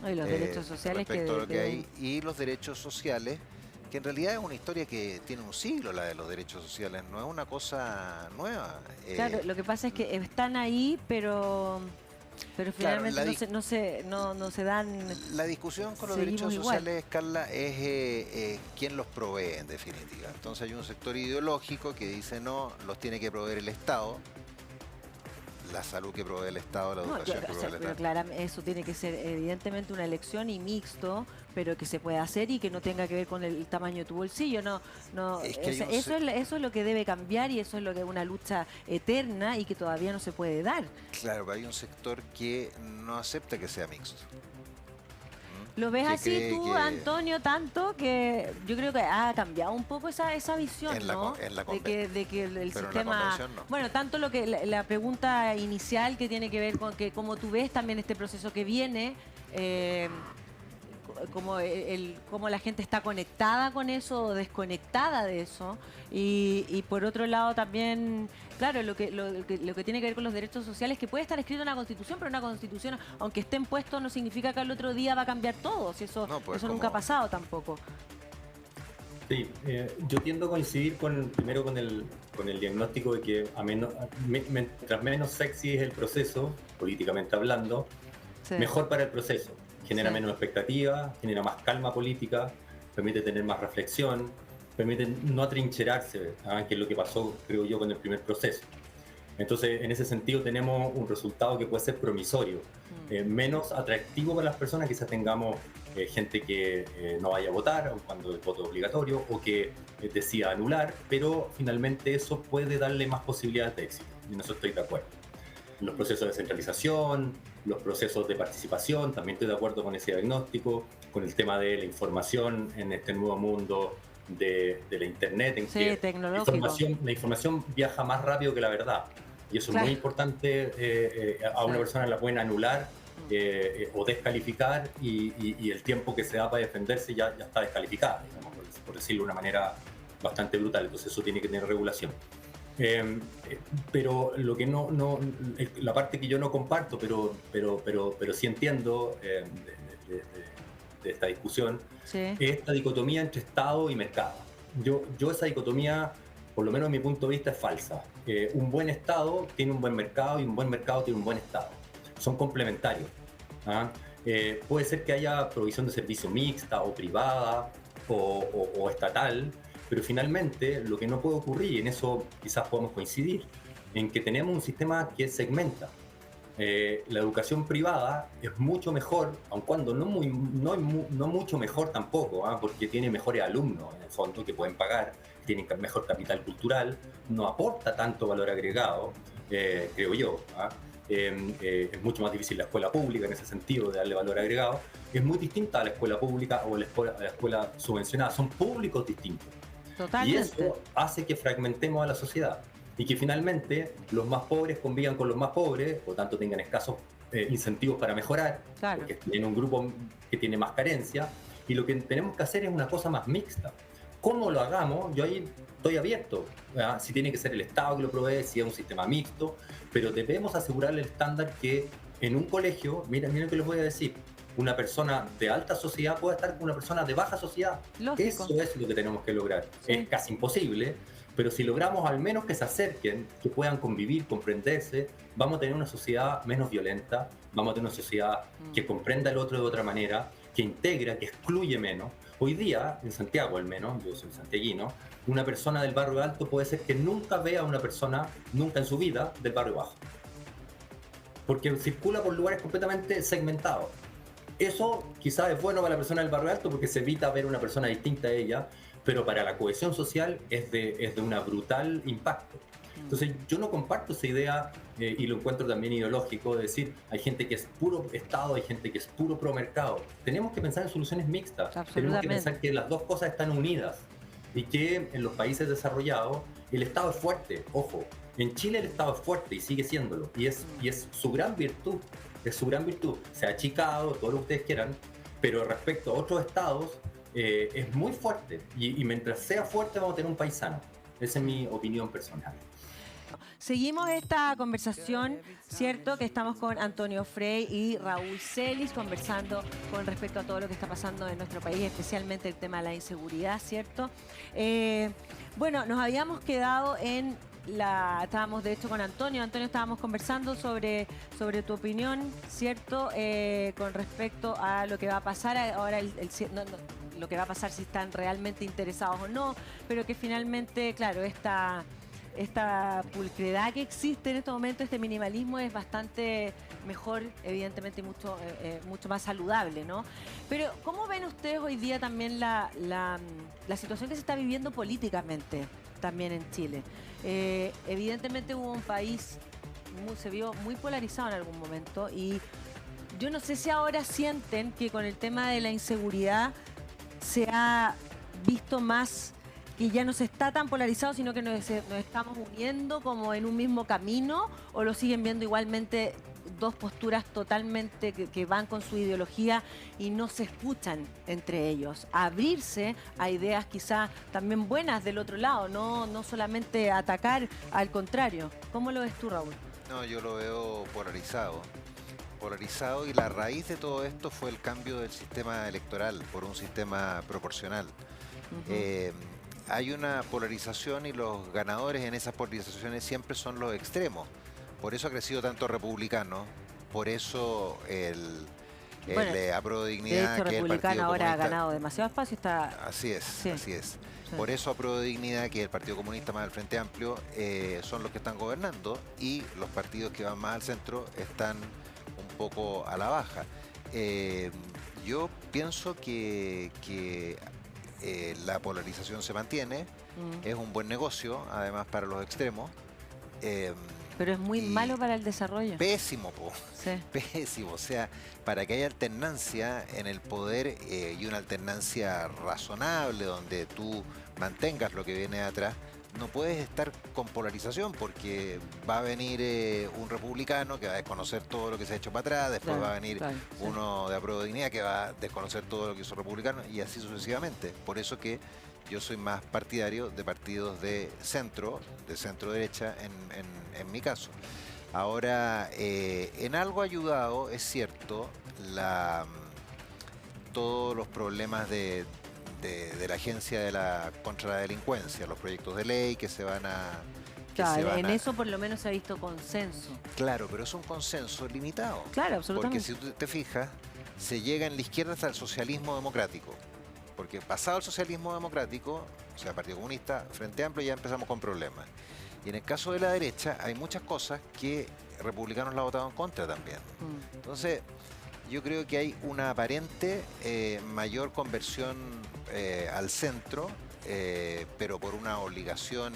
Y los derechos sociales
respecto a lo que hay, y los derechos sociales, que en realidad es una historia que tiene un siglo, la de los derechos sociales, no es una cosa nueva.
Claro, lo que pasa es que están ahí, pero Pero
Claro,
finalmente no se dan...
la discusión con los
Seguimos
derechos
igual.
sociales, Carla, es quién los provee en definitiva. Entonces hay un sector ideológico que dice no, los tiene que proveer el Estado, la salud que provee el Estado, la
No,
educación que
o
provee
sea,
el
pero
Estado.
claramente eso tiene que ser evidentemente una elección y mixto, pero que se pueda hacer y que no tenga que ver con el tamaño de tu bolsillo.
Es que hay un
Eso es lo que debe cambiar y eso es lo que es una lucha eterna y que todavía no se puede dar.
Claro, pero hay un sector que no acepta que sea mixto.
¿Lo ves
Que
así
cree
tú,
que
Antonio, tanto que yo creo que ha cambiado un poco esa visión,
En la
¿no?
con- en la
de que el
pero en la
sistema...
convención no.
Bueno, tanto lo que la pregunta inicial que tiene que ver con que cómo tú ves también este proceso que viene, cómo la gente está conectada con eso o desconectada de eso. Y por otro lado también, claro, lo que tiene que ver con los derechos sociales, que puede estar escrito en la Constitución, pero una Constitución, aunque esté puesto, no significa que al otro día va a cambiar todo. Si eso,
No, pues,
eso nunca ha
como-
pasado tampoco.
Sí, yo tiendo a coincidir primero con el diagnóstico de que mientras menos sexy es el proceso, políticamente hablando,
Sí.
mejor para el proceso. Genera
Sí.
menos expectativa, genera más calma política, permite tener más reflexión, permite no atrincherarse, que es lo que pasó, creo yo, con el primer proceso. Entonces, en ese sentido, tenemos un resultado que puede ser promisorio, menos atractivo para las personas. Quizás tengamos gente que no vaya a votar cuando el voto es obligatorio o que decida anular, pero finalmente eso puede darle más posibilidades de éxito. Y en eso estoy de acuerdo. Los procesos de centralización, los procesos de participación, también estoy de acuerdo con ese diagnóstico, con el tema de la información en este nuevo mundo de la Internet, en
Sí,
que
tecnológico.
la información viaja más rápido que la verdad. Y eso
Claro.
es muy importante. A una
Sí.
persona la pueden anular o descalificar y el tiempo que se da para defenderse ya está descalificada, digamos, por decirlo de una manera bastante brutal. Entonces eso tiene que tener regulación. Pero lo que la parte que yo no comparto, pero sí entiendo de esta discusión,
Sí.
es esta dicotomía entre Estado y mercado. Yo esa dicotomía, por lo menos a mi punto de vista, es falsa. Un buen Estado tiene un buen mercado y un buen mercado tiene un buen Estado. Son complementarios. ¿Ah? Puede ser que haya provisión de servicio mixta o privada o estatal, pero finalmente lo que no puede ocurrir, y en eso quizás podemos coincidir, en que tenemos un sistema que segmenta. La educación privada es mucho mejor, aun cuando no mucho mejor tampoco, porque tiene mejores alumnos en el fondo que pueden pagar, tienen mejor capital cultural, no aporta tanto valor agregado, creo yo. Es mucho más difícil la escuela pública en ese sentido de darle valor agregado. Es muy distinta a la escuela pública o a la escuela subvencionada, son públicos distintos. Y
Totalmente.
eso hace que fragmentemos a la sociedad y que finalmente los más pobres convivan con los más pobres, por tanto tengan escasos incentivos para mejorar,
Claro.
porque tienen un grupo que tiene más carencia, y lo que tenemos que hacer es una cosa más mixta. ¿Cómo lo hagamos? Yo ahí estoy abierto, ¿verdad? Si tiene que ser el Estado que lo provee, si es un sistema mixto, pero debemos asegurar el estándar que en un colegio, miren lo que les voy a decir, una persona de alta sociedad puede estar con una persona de baja sociedad.
Lógico.
Eso es lo que tenemos que lograr.
Sí.
Es casi imposible, pero si logramos al menos que se acerquen, que puedan convivir, comprenderse, vamos a tener una sociedad menos violenta, vamos a tener una sociedad que comprenda al otro de otra manera, que integra, que excluye menos. Hoy día, en Santiago al menos, yo soy santiaguino, una persona del barrio alto puede ser que nunca vea a una persona, nunca en su vida, del barrio bajo. Porque circula por lugares completamente segmentados. Eso quizás es bueno para la persona del barrio alto porque se evita ver una persona distinta a ella, pero para la cohesión social es de un brutal impacto. Entonces yo no comparto esa idea y lo encuentro también ideológico de decir hay gente que es puro Estado, hay gente que es puro pro mercado. Tenemos que pensar en soluciones mixtas, tenemos que
Absolutamente.
pensar que las dos cosas están unidas y que en los países desarrollados el Estado es fuerte, ojo, en Chile el Estado es fuerte y sigue siéndolo y es su gran virtud. Es su gran virtud. Se ha achicado, todo lo que ustedes quieran, pero respecto a otros estados es muy fuerte. Y mientras sea fuerte vamos a tener un país sano. Esa es mi opinión personal.
Seguimos esta conversación, ¿cierto? Que estamos con Antonio Frey y Raúl Celis conversando con respecto a todo lo que está pasando en nuestro país, especialmente el tema de la inseguridad, ¿cierto? Bueno, nos habíamos quedado en estábamos de hecho con Antonio. Antonio, estábamos conversando sobre tu opinión, ¿cierto? Con respecto a lo que va a pasar ahora, lo que va a pasar si están realmente interesados o no, pero que finalmente, claro, esta pulcredad que existe en este momento, este minimalismo es bastante mejor, evidentemente, y mucho más saludable, ¿no? Pero, ¿cómo ven ustedes hoy día también la situación que se está viviendo políticamente también en Chile? Evidentemente hubo un país, se vio muy polarizado en algún momento, y yo no sé si ahora sienten que con el tema de la inseguridad se ha visto más que ya no se está tan polarizado, sino que nos estamos uniendo como en un mismo camino, o lo siguen viendo igualmente dos posturas totalmente que van con su ideología y no se escuchan entre ellos. Abrirse a ideas quizás también buenas del otro lado, no solamente atacar, al contrario. ¿Cómo lo ves tú, Raúl?
No, yo lo veo polarizado. Polarizado, y la raíz de todo esto fue el cambio del sistema electoral por un sistema proporcional. Hay una polarización y los ganadores en esas polarizaciones siempre son los extremos. Por eso ha crecido tanto republicano, por eso el Apruebo Dignidad,
de hecho,
que el Partido
ahora
Comunista
ha ganado demasiado espacio.
Así es,
sí,
así es.
Sí.
Por eso Apruebo Dignidad, que el Partido Comunista más el Frente Amplio, son los que están gobernando, y los partidos que van más al centro están un poco a la baja. Yo pienso que la polarización se mantiene, es un buen negocio, además para los extremos.
Pero es muy malo para el desarrollo.
Pésimo, po.
Sí.
Pésimo. O sea, para que haya alternancia en el poder, y una alternancia razonable donde tú mantengas lo que viene de atrás, no puedes estar con polarización, porque va a venir un republicano que va a desconocer todo lo que se ha hecho para atrás, después va a venir uno de Apruebo Dignidad que va a desconocer todo lo que hizo republicano, y así sucesivamente. Por eso que yo soy más partidario de partidos de centro derecha en mi caso. Ahora, en algo ha ayudado, es cierto, todos los problemas de la Agencia contra la Delincuencia, los proyectos de ley que se van a...
eso por lo menos se ha visto consenso.
Claro, pero es un consenso limitado.
Claro, absolutamente.
Porque si tú te fijas, se llega en la izquierda hasta el socialismo democrático. Porque pasado el socialismo democrático, o sea, Partido Comunista, Frente Amplio, ya empezamos con problemas. Y en el caso de la derecha hay muchas cosas que republicanos la han votado en contra también. Entonces, yo creo que hay una aparente mayor conversión al centro, pero por una obligación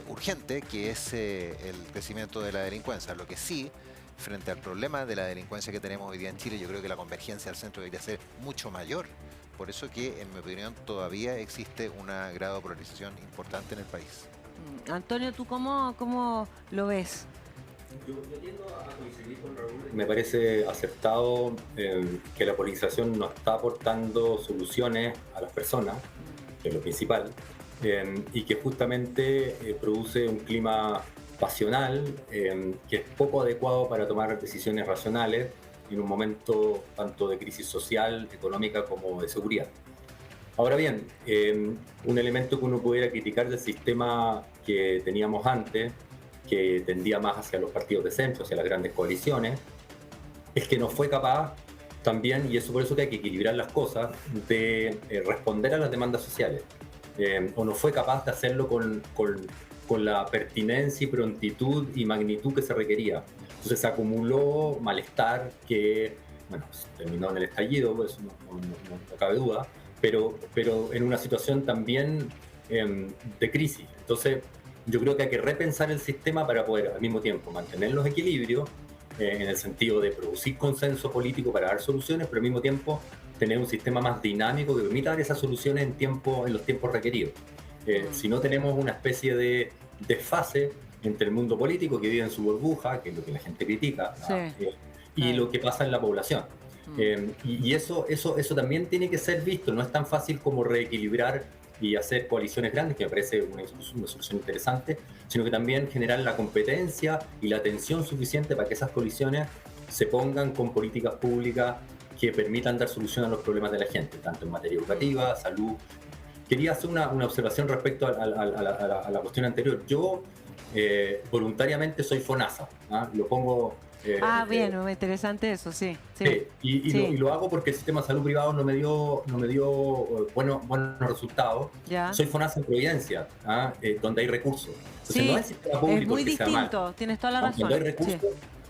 urgente, que es el crecimiento de la delincuencia. Lo que sí, frente al problema de la delincuencia que tenemos hoy día en Chile, yo creo que la convergencia al centro debería ser mucho mayor. Por eso que, en mi opinión, todavía existe un grado de polarización importante en el país.
Antonio, ¿tú cómo lo ves?
Yo tiendo a coincidir con Raúl. Me parece acertado que la polarización no está aportando soluciones a las personas, que es lo principal, y que justamente produce un clima pasional que es poco adecuado para tomar decisiones racionales en un momento tanto de crisis social, económica como de seguridad. Ahora bien, un elemento que uno pudiera criticar del sistema que teníamos antes, que tendía más hacia los partidos de centro, hacia las grandes coaliciones, es que no fue capaz también, y eso por eso que hay que equilibrar las cosas, de responder a las demandas sociales. O no fue capaz de hacerlo con la pertinencia y prontitud y magnitud que se requería. Entonces se acumuló malestar que, bueno, terminó en el estallido, pues no cabe duda, pero en una situación también de crisis. Entonces yo creo que hay que repensar el sistema para poder al mismo tiempo mantener los equilibrios, en el sentido de producir consenso político para dar soluciones, pero al mismo tiempo tener un sistema más dinámico que permita dar esas soluciones en los tiempos requeridos. Si no, tenemos una especie de desfase entre el mundo político, que vive en su burbuja, que es lo que la gente critica, y lo que pasa en la población. Y eso también tiene que ser visto. No es tan fácil como reequilibrar y hacer coaliciones grandes, que me parece una solución interesante, sino que también generar la competencia y la atención suficiente para que esas coaliciones se pongan con políticas públicas que permitan dar solución a los problemas de la gente, tanto en materia educativa, salud, quería hacer una observación respecto a la cuestión anterior. Yo voluntariamente soy FONASA, ¿ah? Lo pongo...
bien, muy interesante eso, sí.
Y lo hago porque el sistema de salud privado no me dio buenos resultados.
Ya.
Soy FONASA en Providencia, ¿ah? Donde hay recursos. Entonces no es el sistema público
es muy
que sea mal.
distinto, tienes toda la razón.
Cuando hay recursos,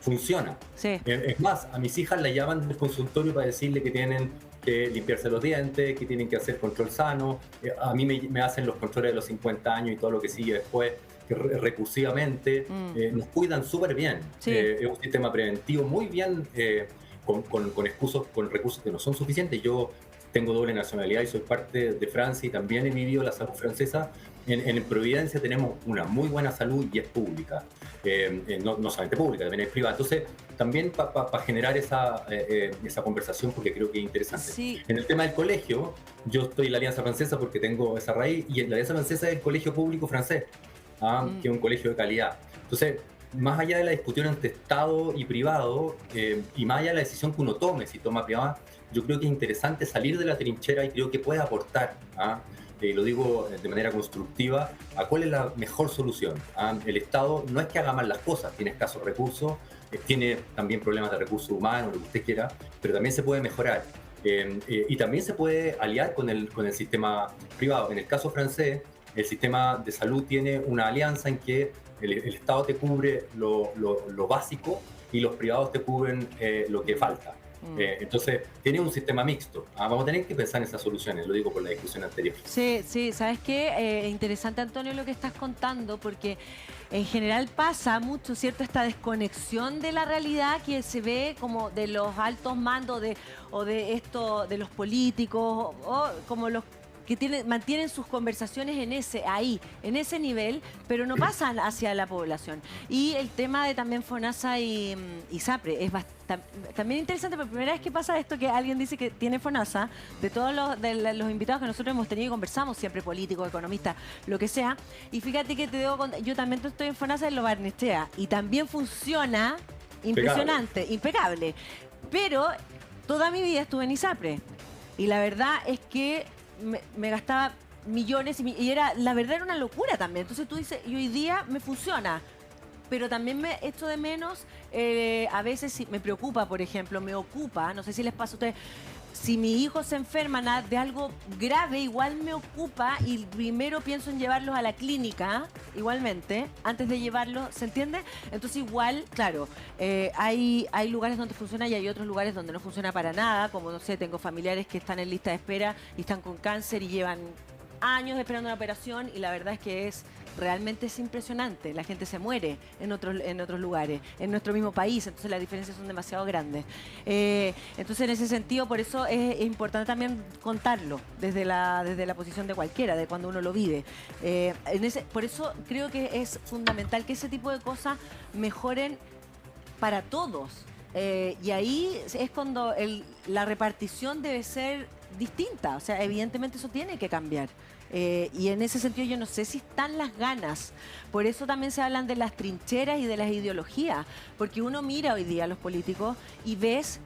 funciona.
Sí.
Es más, a mis hijas la llaman del consultorio para decirle que tienen que limpiarse los dientes, que tienen que hacer control sano. A mí me hacen los controles de los 50 años y todo lo que sigue después, que recursivamente. Nos cuidan súper bien.
Sí.
Es un sistema preventivo muy bien, con recursos que no son suficientes. Yo tengo doble nacionalidad y soy parte de Francia y también he vivido la salud francesa. En Providencia tenemos una muy buena salud y es pública, no solamente pública, también es privada. Entonces, también para generar esa conversación, porque creo que es interesante.
Sí.
En el tema del colegio, yo estoy en la Alianza Francesa porque tengo esa raíz, y en la Alianza Francesa es el colegio público francés, que es un colegio de calidad. Entonces, más allá de la discusión entre Estado y privado, y más allá de la decisión que uno tome, si toma privada, yo creo que es interesante salir de la trinchera y creo que puede aportar, lo digo de manera constructiva, a cuál es la mejor solución. El Estado no es que haga mal las cosas, tiene escasos recursos, tiene también problemas de recursos humanos, lo que usted quiera, pero también se puede mejorar. Y también se puede aliar con el sistema privado. En el caso francés, el sistema de salud tiene una alianza en que el Estado te cubre lo básico y los privados te cubren lo que falta. Entonces, tiene un sistema mixto. Vamos a tener que pensar en esas soluciones, lo digo por la discusión anterior.
Sí, ¿sabes qué? Interesante, Antonio, lo que estás contando, porque en general pasa mucho, ¿cierto? Esta desconexión de la realidad que se ve como de los altos mandos de los políticos, o como los que mantienen sus conversaciones en ese nivel, pero no pasan hacia la población. Y el tema de también FONASA y SAPRE es también interesante, por primera vez que pasa esto, que alguien dice que tiene FONASA, de todos los invitados que nosotros hemos tenido y conversamos, siempre políticos, economistas, lo que sea, y fíjate que yo también estoy en FONASA en Lo Barnechea, y también funciona impresionante, impecable. Pero toda mi vida estuve en ISAPRE, y la verdad es que me gastaba millones y la verdad era una locura también. Entonces tú dices, y hoy día me funciona, pero también me echo de menos, a veces me preocupa, por ejemplo, me ocupa, no sé si les pasa a ustedes, si mi hijo se enferma de algo grave, igual me ocupa y primero pienso en llevarlos a la clínica, igualmente, antes de llevarlos, ¿se entiende? Entonces igual, claro, hay lugares donde funciona y hay otros lugares donde no funciona para nada, como, no sé, tengo familiares que están en lista de espera y están con cáncer y llevan años esperando una operación, y la verdad es que realmente es impresionante. La gente se muere en otros lugares, en nuestro mismo país, entonces las diferencias son demasiado grandes. Entonces, en ese sentido, por eso es importante también contarlo desde la posición de cualquiera, de cuando uno lo vive. Por eso creo que es fundamental que ese tipo de cosas mejoren para todos. Y ahí es cuando la repartición debe ser distinta. O sea, evidentemente eso tiene que cambiar. Y en ese sentido yo no sé si están las ganas. Por eso también se hablan de las trincheras y de las ideologías. Porque uno mira hoy día a los políticos y ves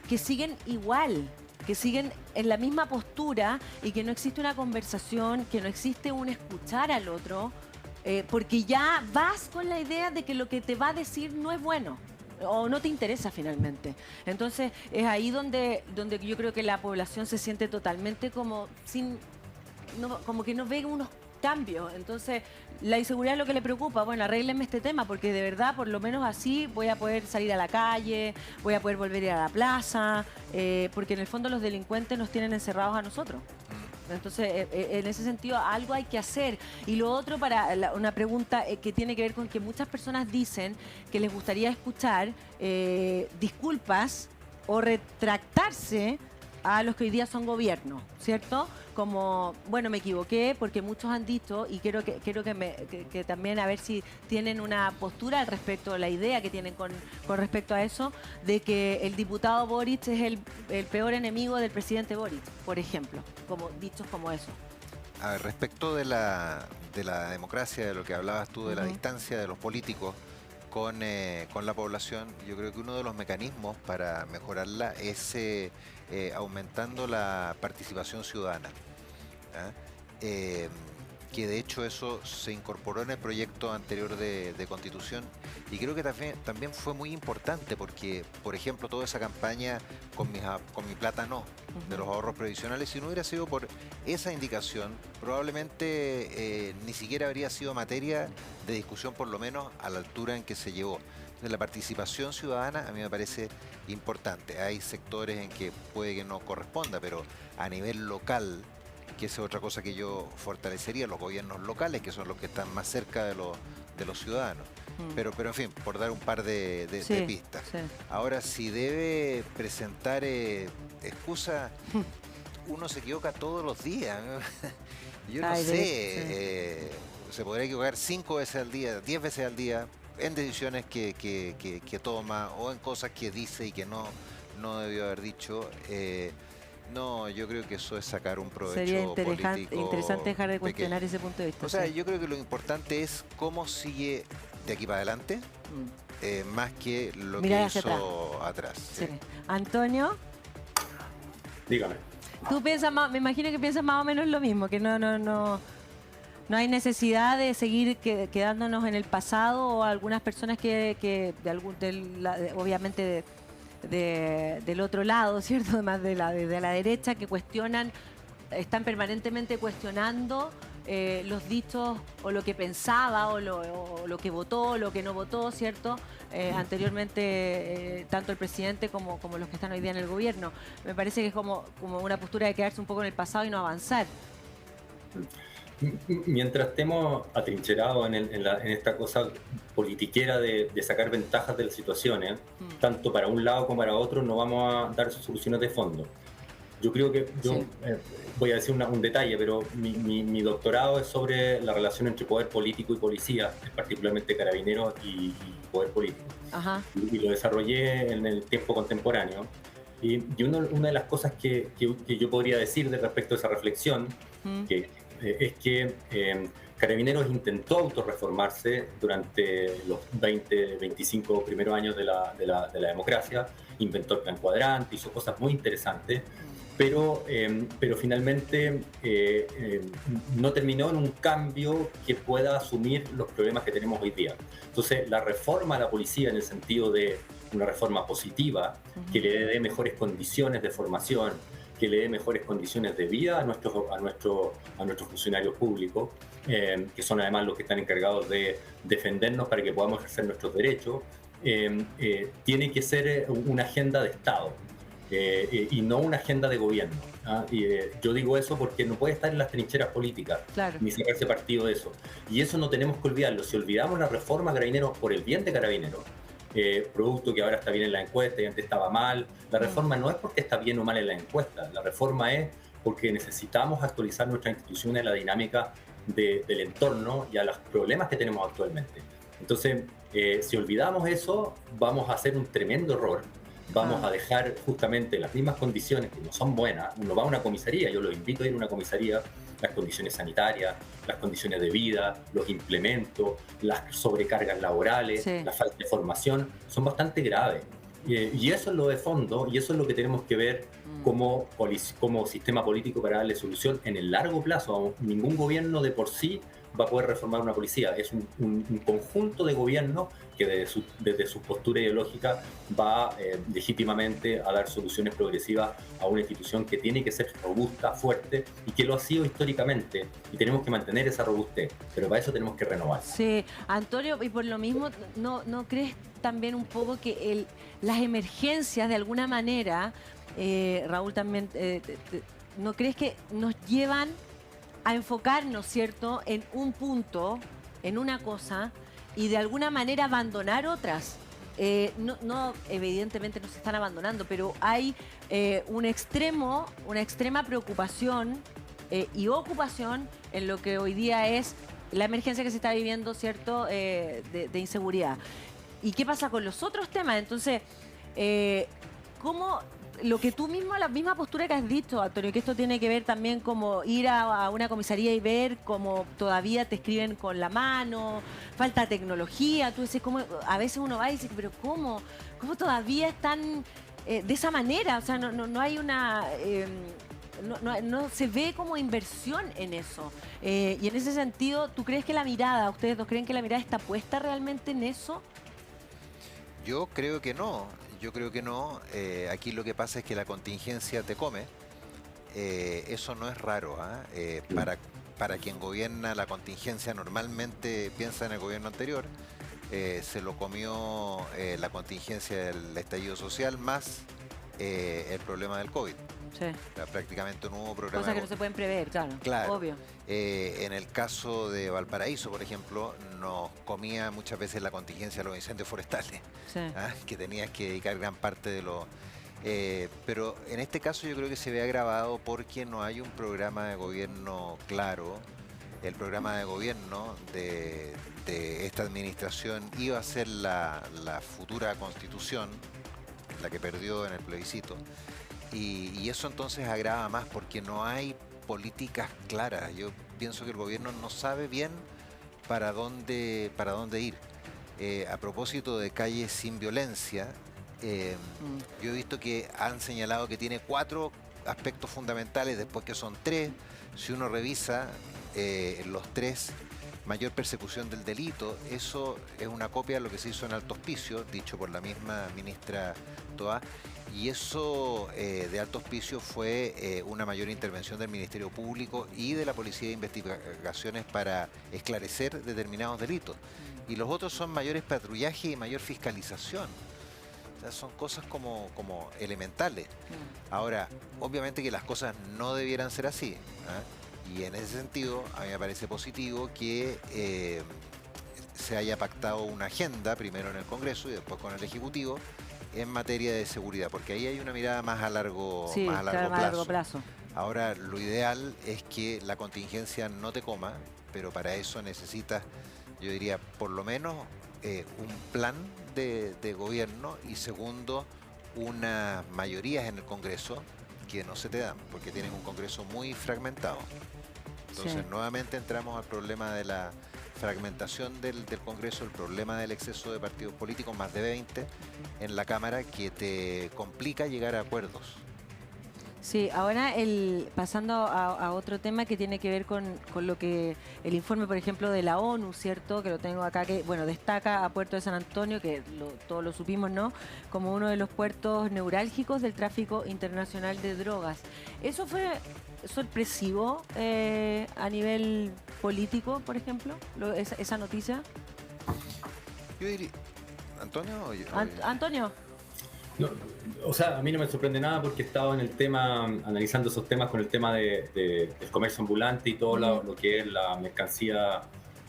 que siguen igual, que siguen en la misma postura y que no existe una conversación, que no existe un escuchar al otro, porque ya vas con la idea de que lo que te va a decir no es bueno o no te interesa finalmente. Entonces es ahí donde yo creo que la población se siente totalmente como como que no ve unos cambios. Entonces la inseguridad es lo que le preocupa. Bueno, arréglenme este tema, porque de verdad, por lo menos así voy a poder salir a la calle, voy a poder volver a ir a la plaza, porque en el fondo los delincuentes nos tienen encerrados a nosotros. Entonces, en ese sentido, algo hay que hacer. Y lo otro, una pregunta que tiene que ver con que muchas personas dicen que les gustaría escuchar disculpas o retractarse a los que hoy día son gobierno, ¿cierto? Como, bueno, me equivoqué, porque muchos han dicho, y quiero que también a ver si tienen una postura al respecto, la idea que tienen con respecto a eso, de que el diputado Boric es el peor enemigo del presidente Boric, por ejemplo, como dichos como eso.
A ver, respecto de la democracia, de lo que hablabas tú, de la distancia de los políticos con la población, yo creo que uno de los mecanismos para mejorarla es aumentando la participación ciudadana. eh, que de hecho eso se incorporó en el proyecto anterior de Constitución, y creo que también fue muy importante porque, por ejemplo, toda esa campaña con mi plata no, de los ahorros previsionales, si no hubiera sido por esa indicación, probablemente ni siquiera habría sido materia de discusión, por lo menos a la altura en que se llevó. Entonces, la participación ciudadana a mí me parece importante. Hay sectores en que puede que no corresponda, pero a nivel local, que esa es otra cosa que yo fortalecería, los gobiernos locales, que son los que están más cerca de los ciudadanos. Pero en fin, por dar un par de pistas.
Sí.
Ahora, si debe presentar excusa, uno se equivoca todos los días. Yo no sé, se podría equivocar 5 veces al día, 10 veces al día, en decisiones que toma o en cosas que dice y que no debió haber dicho. No, yo creo que eso es sacar un provecho
Sería interesante dejar de cuestionar
pequeño.
ese punto de vista.
O sea,
sí.
yo creo que lo importante es cómo sigue de aquí para adelante, más que lo
Mirar
que
hacia
hizo atrás.
Sí. Antonio,
Dígame.
tú piensas más, me imagino que piensas más o menos lo mismo, que no hay necesidad de seguir quedándonos en el pasado, o algunas personas que obviamente del otro lado, ¿cierto? Además de la derecha, que están permanentemente cuestionando los dichos o lo que pensaba o lo que votó, lo que no votó, ¿cierto? Anteriormente, tanto el presidente como los que están hoy día en el gobierno. Me parece que es como una postura de quedarse un poco en el pasado y no avanzar.
Mientras estemos atrincherados en esta cosa politiquera de sacar ventajas de las situaciones, tanto para un lado como para otro, no vamos a dar soluciones de fondo. Yo creo que, voy a decir un detalle, pero mi doctorado es sobre la relación entre poder político y policía, particularmente carabineros y poder político.
Ajá.
Y lo desarrollé en el tiempo contemporáneo. Y una de las cosas que yo podría decir respecto a esa reflexión, es que Carabineros intentó autorreformarse durante los 20-25 primeros años de la democracia, inventó el plan cuadrante, hizo cosas muy interesantes, pero finalmente no terminó en un cambio que pueda asumir los problemas que tenemos hoy día. Entonces, la reforma a la policía, en el sentido de una reforma positiva, que le dé mejores condiciones de formación, que le dé mejores condiciones de vida a nuestros funcionarios públicos, que son además los que están encargados de defendernos para que podamos ejercer nuestros derechos, tiene que ser una agenda de Estado y no una agenda de gobierno. Yo digo eso porque no puede estar en las trincheras políticas,
Claro.
ni sacarse partido de eso. Y eso no tenemos que olvidarlo. Si olvidamos la reforma a Carabineros por el bien de Carabineros, producto que ahora está bien en la encuesta y antes estaba mal. La reforma no es porque está bien o mal en la encuesta, la reforma es porque necesitamos actualizar nuestra institución a la dinámica del entorno y a los problemas que tenemos actualmente. Entonces, si olvidamos eso, vamos a hacer un tremendo error. Vamos a dejar justamente las mismas condiciones que no son buenas. Uno va a una comisaría, yo los invito a ir a una comisaría, las condiciones sanitarias, las condiciones de vida, los implementos, las sobrecargas laborales, la falta de formación, son bastante graves. Y eso es lo de fondo, y eso es lo que tenemos que ver como sistema político para darle solución en el largo plazo. Ningún gobierno de por sí va a poder reformar una policía. Es un conjunto de gobiernos que desde su postura ideológica va legítimamente a dar soluciones progresivas a una institución que tiene que ser robusta, fuerte, y que lo ha sido históricamente, y tenemos que mantener esa robustez, pero para eso tenemos que renovar.
Sí, Antonio, y por lo mismo, ¿no crees también un poco que las emergencias de alguna manera, Raúl también, ¿no crees que nos llevan a enfocarnos, ¿cierto?, en un punto, en una cosa, y de alguna manera abandonar otras? Evidentemente no se están abandonando, pero hay una extrema preocupación y ocupación en lo que hoy día es la emergencia que se está viviendo, ¿cierto?, de inseguridad. ¿Y qué pasa con los otros temas? Entonces, ¿cómo lo que tú mismo, la misma postura que has dicho, Antonio, que esto tiene que ver también como ir a una comisaría y ver cómo todavía te escriben con la mano, falta tecnología, tú dices, ¿cómo? A veces uno va y dice, pero ¿cómo todavía están de esa manera? O sea, no hay no se ve como inversión en eso. Y en ese sentido, ¿tú crees que la mirada, ustedes dos creen que la mirada está puesta realmente en eso?
Yo creo que no. Aquí lo que pasa es que la contingencia te come. Eso no es raro, ¿ah? Para quien gobierna la contingencia normalmente piensa en el gobierno anterior. Se lo comió la contingencia del estallido social más el problema del COVID.
Sí.
O sea, prácticamente no hubo programa.
Cosas que no se pueden prever, claro. Obvio.
En el caso de Valparaíso, por ejemplo, nos comía muchas veces la contingencia de los incendios forestales,
Sí.
que tenías que dedicar gran parte de los... pero en este caso yo creo que se ve agravado porque no hay un programa de gobierno claro. El programa de gobierno de esta administración iba a ser la futura constitución, la que perdió en el plebiscito. Y eso entonces agrava más porque no hay políticas claras. Yo pienso que el gobierno no sabe bien para dónde ir. A propósito de calles sin violencia, yo he visto que han señalado que tiene 4 aspectos fundamentales, después que son 3. Si uno revisa los 3, mayor persecución del delito, eso es una copia de lo que se hizo en Alto Hospicio, dicho por la misma ministra Toá. Y eso de Alto Hospicio fue una mayor intervención del Ministerio Público y de la Policía de Investigaciones para esclarecer determinados delitos. Y los otros son mayores patrullajes y mayor fiscalización. O sea, son cosas como elementales. Ahora, obviamente que las cosas no debieran ser así, y en ese sentido, a mí me parece positivo que se haya pactado una agenda, primero en el Congreso y después con el Ejecutivo, en materia de seguridad, porque ahí hay una mirada más a largo plazo. Ahora, lo ideal es que la contingencia no te coma, pero para eso necesitas, yo diría, por lo menos un plan de gobierno y segundo, unas mayorías en el Congreso que no se te dan, porque tienes un Congreso muy fragmentado. Entonces, nuevamente entramos al problema de la fragmentación del Congreso, el problema del exceso de partidos políticos, más de 20 en la Cámara, que te complica llegar a acuerdos.
Sí, ahora pasando a otro tema que tiene que ver con lo que el informe, por ejemplo, de la ONU, ¿cierto? Que lo tengo acá, que bueno, destaca a Puerto de San Antonio, que todos lo supimos, ¿no? Como uno de los puertos neurálgicos del tráfico internacional de drogas. ¿Eso fue sorpresivo a nivel político, por ejemplo, esa noticia?
Yo diría... ¿Antonio?
Antonio.
No, o sea, a mí no me sorprende nada porque he estado en el tema, analizando esos temas con el tema del comercio ambulante y todo lo que es la mercancía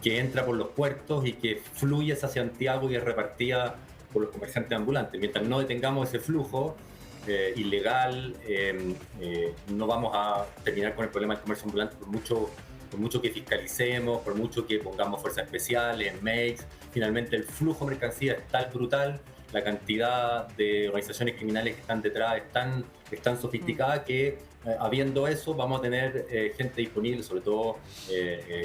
que entra por los puertos y que fluye hacia Santiago y es repartida por los comerciantes ambulantes. Mientras no detengamos ese flujo ilegal, no vamos a terminar con el problema del comercio ambulante por mucho que fiscalicemos, por mucho que pongamos fuerzas especiales, MEICs. Finalmente el flujo de mercancía es tan brutal, la cantidad de organizaciones criminales que están detrás es tan sofisticada que habiendo eso vamos a tener gente disponible, sobre todo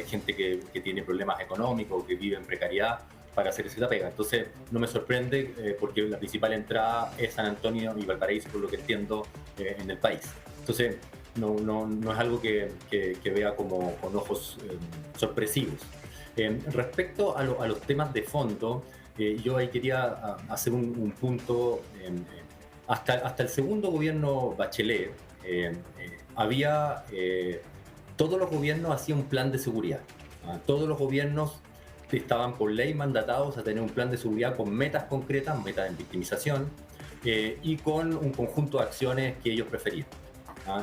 gente que tiene problemas económicos, que vive en precariedad para hacer esa pega. Entonces no me sorprende porque la principal entrada es San Antonio y Valparaíso, por lo que entiendo, en el país. Entonces no es algo que vea como con ojos sorpresivos. Respecto a los temas de fondo, yo ahí quería hacer un punto. Hasta el segundo gobierno Bachelet, todos los gobiernos hacían un plan de seguridad. Todos los gobiernos estaban por ley mandatados a tener un plan de seguridad con metas concretas, metas de victimización, y con un conjunto de acciones que ellos preferían.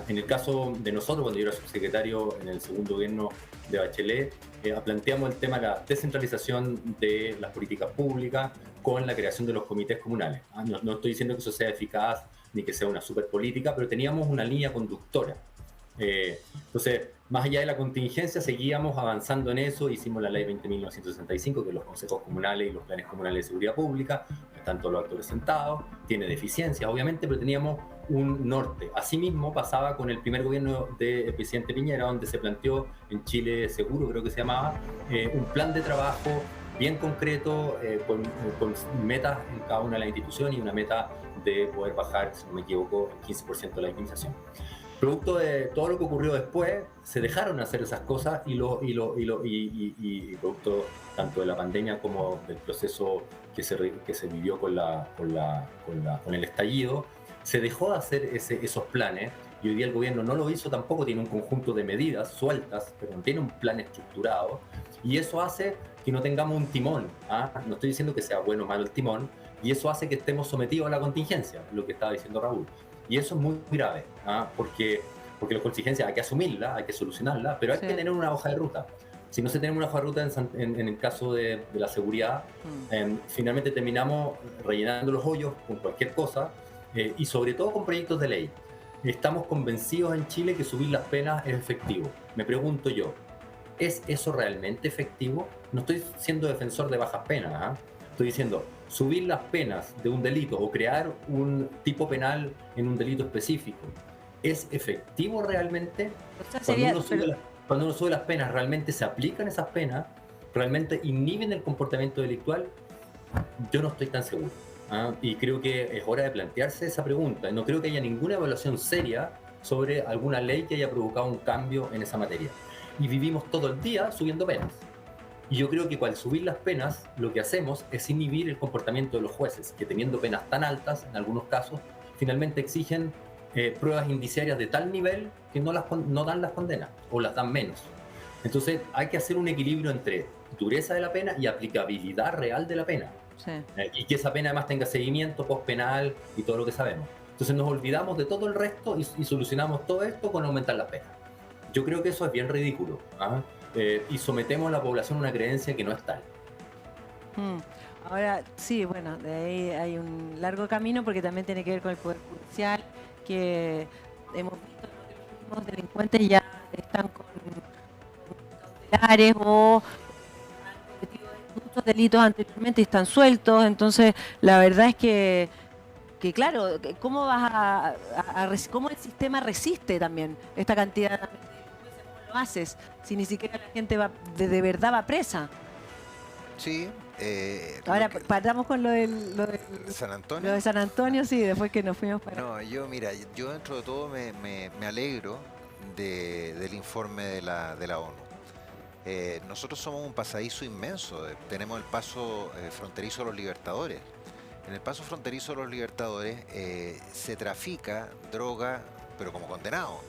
En el caso de nosotros, cuando yo era subsecretario en el segundo gobierno de Bachelet, planteamos el tema de la descentralización de las políticas públicas con la creación de los comités comunales. No estoy diciendo que eso sea eficaz ni que sea una superpolítica, pero teníamos una línea conductora. Entonces, más allá de la contingencia, seguíamos avanzando en eso. Hicimos la ley 20.965, que los consejos comunales y los planes comunales de seguridad pública, están todos los actores sentados, tiene deficiencias, obviamente, pero teníamos un norte. Asimismo, pasaba con el primer gobierno del presidente Piñera, donde se planteó en Chile Seguro, creo que se llamaba, un plan de trabajo bien concreto, con metas en cada una de las instituciones y una meta de poder bajar, si no me equivoco, el 15% de la victimización. Producto de todo lo que ocurrió después, se dejaron hacer esas cosas y producto tanto de la pandemia como del proceso que se vivió con el estallido, se dejó de hacer esos planes y hoy día el gobierno no lo hizo tampoco, tiene un conjunto de medidas sueltas, pero no tiene un plan estructurado y eso hace que no tengamos un timón. ¿Ah? No estoy diciendo que sea bueno o malo el timón y eso hace que estemos sometidos a la contingencia, lo que estaba diciendo Raúl. Y eso es muy grave, ¿ah? Porque la contingencia hay que asumirla, hay que solucionarla, pero hay que tener una hoja de ruta. Si no se tiene una hoja de ruta en el caso de la seguridad, finalmente terminamos rellenando los hoyos con cualquier cosa y sobre todo con proyectos de ley. Estamos convencidos en Chile que subir las penas es efectivo. Me pregunto yo, ¿es eso realmente efectivo? No estoy siendo defensor de bajas penas, ¿eh? Estoy diciendo, subir las penas de un delito o crear un tipo penal en un delito específico, ¿es efectivo realmente?
O sea, sería,
cuando uno sube las penas, ¿realmente se aplican esas penas? ¿Realmente inhiben el comportamiento delictual? Yo no estoy tan seguro. ¿Ah? Y creo que es hora de plantearse esa pregunta. No creo que haya ninguna evaluación seria sobre alguna ley que haya provocado un cambio en esa materia. Y vivimos todo el día subiendo penas. Y yo creo que al subir las penas, lo que hacemos es inhibir el comportamiento de los jueces, que teniendo penas tan altas, en algunos casos, finalmente exigen pruebas indiciarias de tal nivel que no dan las condenas, o las dan menos. Entonces hay que hacer un equilibrio entre dureza de la pena y aplicabilidad real de la pena.
Sí.
Y que esa pena además tenga seguimiento postpenal y todo lo que sabemos. Entonces nos olvidamos de todo el resto y solucionamos todo esto con aumentar las penas. Yo creo que eso es bien ridículo. ¿Ah? Y sometemos a la población a una creencia que no es tal.
Ahora, sí, bueno, de ahí hay un largo camino porque también tiene que ver con el Poder Judicial, que hemos visto que los mismos delincuentes ya están con cautelares o han cometido muchos delitos anteriormente y están sueltos. Entonces, la verdad es que claro, ¿cómo cómo el sistema resiste también esta cantidad de delincuencia? ¿Cómo lo haces si ni siquiera la gente de verdad va presa?
Sí.
Ahora partamos con lo de
San Antonio.
Lo de San Antonio, sí, después que nos fuimos para...
No, yo dentro de todo me alegro del informe de la ONU. Nosotros somos un pasadizo inmenso, tenemos el paso fronterizo de los Libertadores. En el paso fronterizo de los Libertadores se trafica droga, pero como condenado.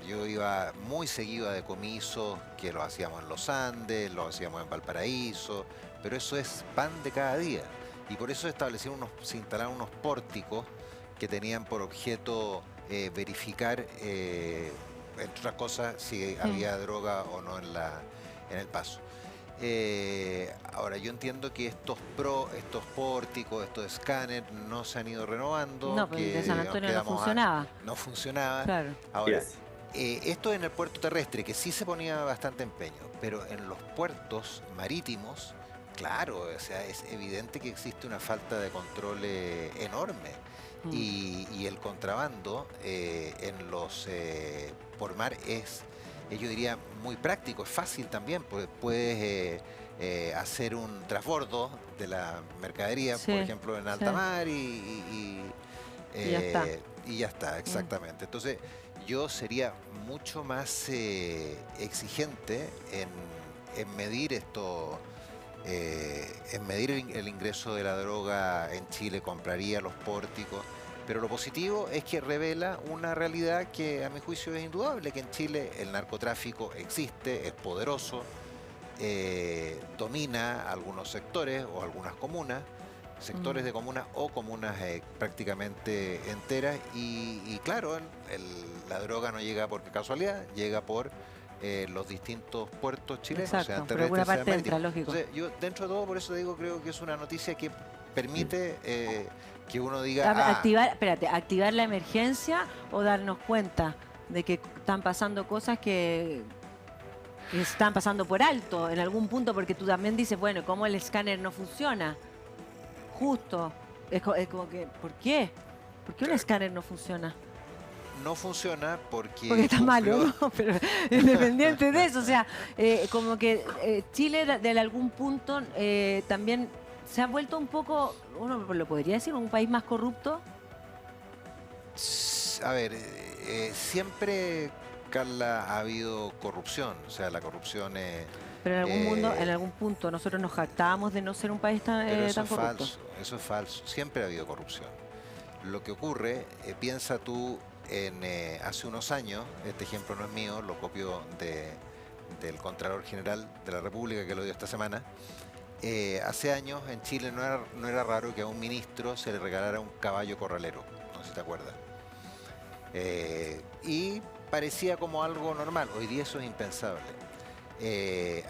Yo iba muy seguido a decomisos, que los hacíamos en los Andes, los hacíamos en Valparaíso, pero eso es pan de cada día. Y por eso se instalaron unos pórticos que tenían por objeto verificar, entre otras cosas, si había droga o no en el paso. Ahora, yo entiendo que estos pórticos, estos escáneres no se han ido renovando.
No, porque de San Antonio no funcionaba.
No funcionaba.
Claro.
Ahora, esto en el puerto terrestre, que sí se ponía bastante empeño, pero en los puertos marítimos, claro, o sea, es evidente que existe una falta de control enorme. Y el contrabando por mar es, yo diría, muy práctico, es fácil también, porque puedes hacer un transbordo de la mercadería, por ejemplo, en alta mar y
ya está.
Y ya está, exactamente. Entonces, yo sería mucho más exigente en medir esto, en medir el ingreso de la droga en Chile, compraría los pórticos. Pero lo positivo es que revela una realidad que a mi juicio es indudable, que en Chile el narcotráfico existe, es poderoso, domina algunos sectores o algunas comunas, sectores de comunas o comunas prácticamente enteras y claro, la droga no llega por casualidad, llega por los distintos puertos chilenos.
Exacto,
sean
por alguna
terrestres,
parte
sean
entra,
marítimos.
lógico.
Entonces, yo dentro de todo, por eso digo, creo que es una noticia que permite que uno diga...
activar la emergencia o darnos cuenta de que están pasando cosas que están pasando por alto en algún punto, porque tú también dices, bueno, ¿cómo el escáner no funciona? Justo. Es como que, ¿por qué? ¿Por qué un escáner no funciona?
No funciona porque
está malo, ¿no? Pero independiente de eso, o sea, como que Chile de algún punto también se ha vuelto un poco, uno lo podría decir, un país más corrupto.
A ver, siempre, Carla, ha habido corrupción. O sea, la corrupción es...
Pero en algún punto, nosotros nos jactábamos de no ser un país tan,
Pero eso
tan
es
corrupto.
falso, eso es falso. Siempre ha habido corrupción. Lo que ocurre, piensa tú en hace unos años, este ejemplo no es mío, lo copio del Contralor General de la República que lo dio esta semana. Hace años en Chile no era raro que a un ministro se le regalara un caballo corralero, no sé si te acuerdas. Y parecía como algo normal, hoy día eso es impensable.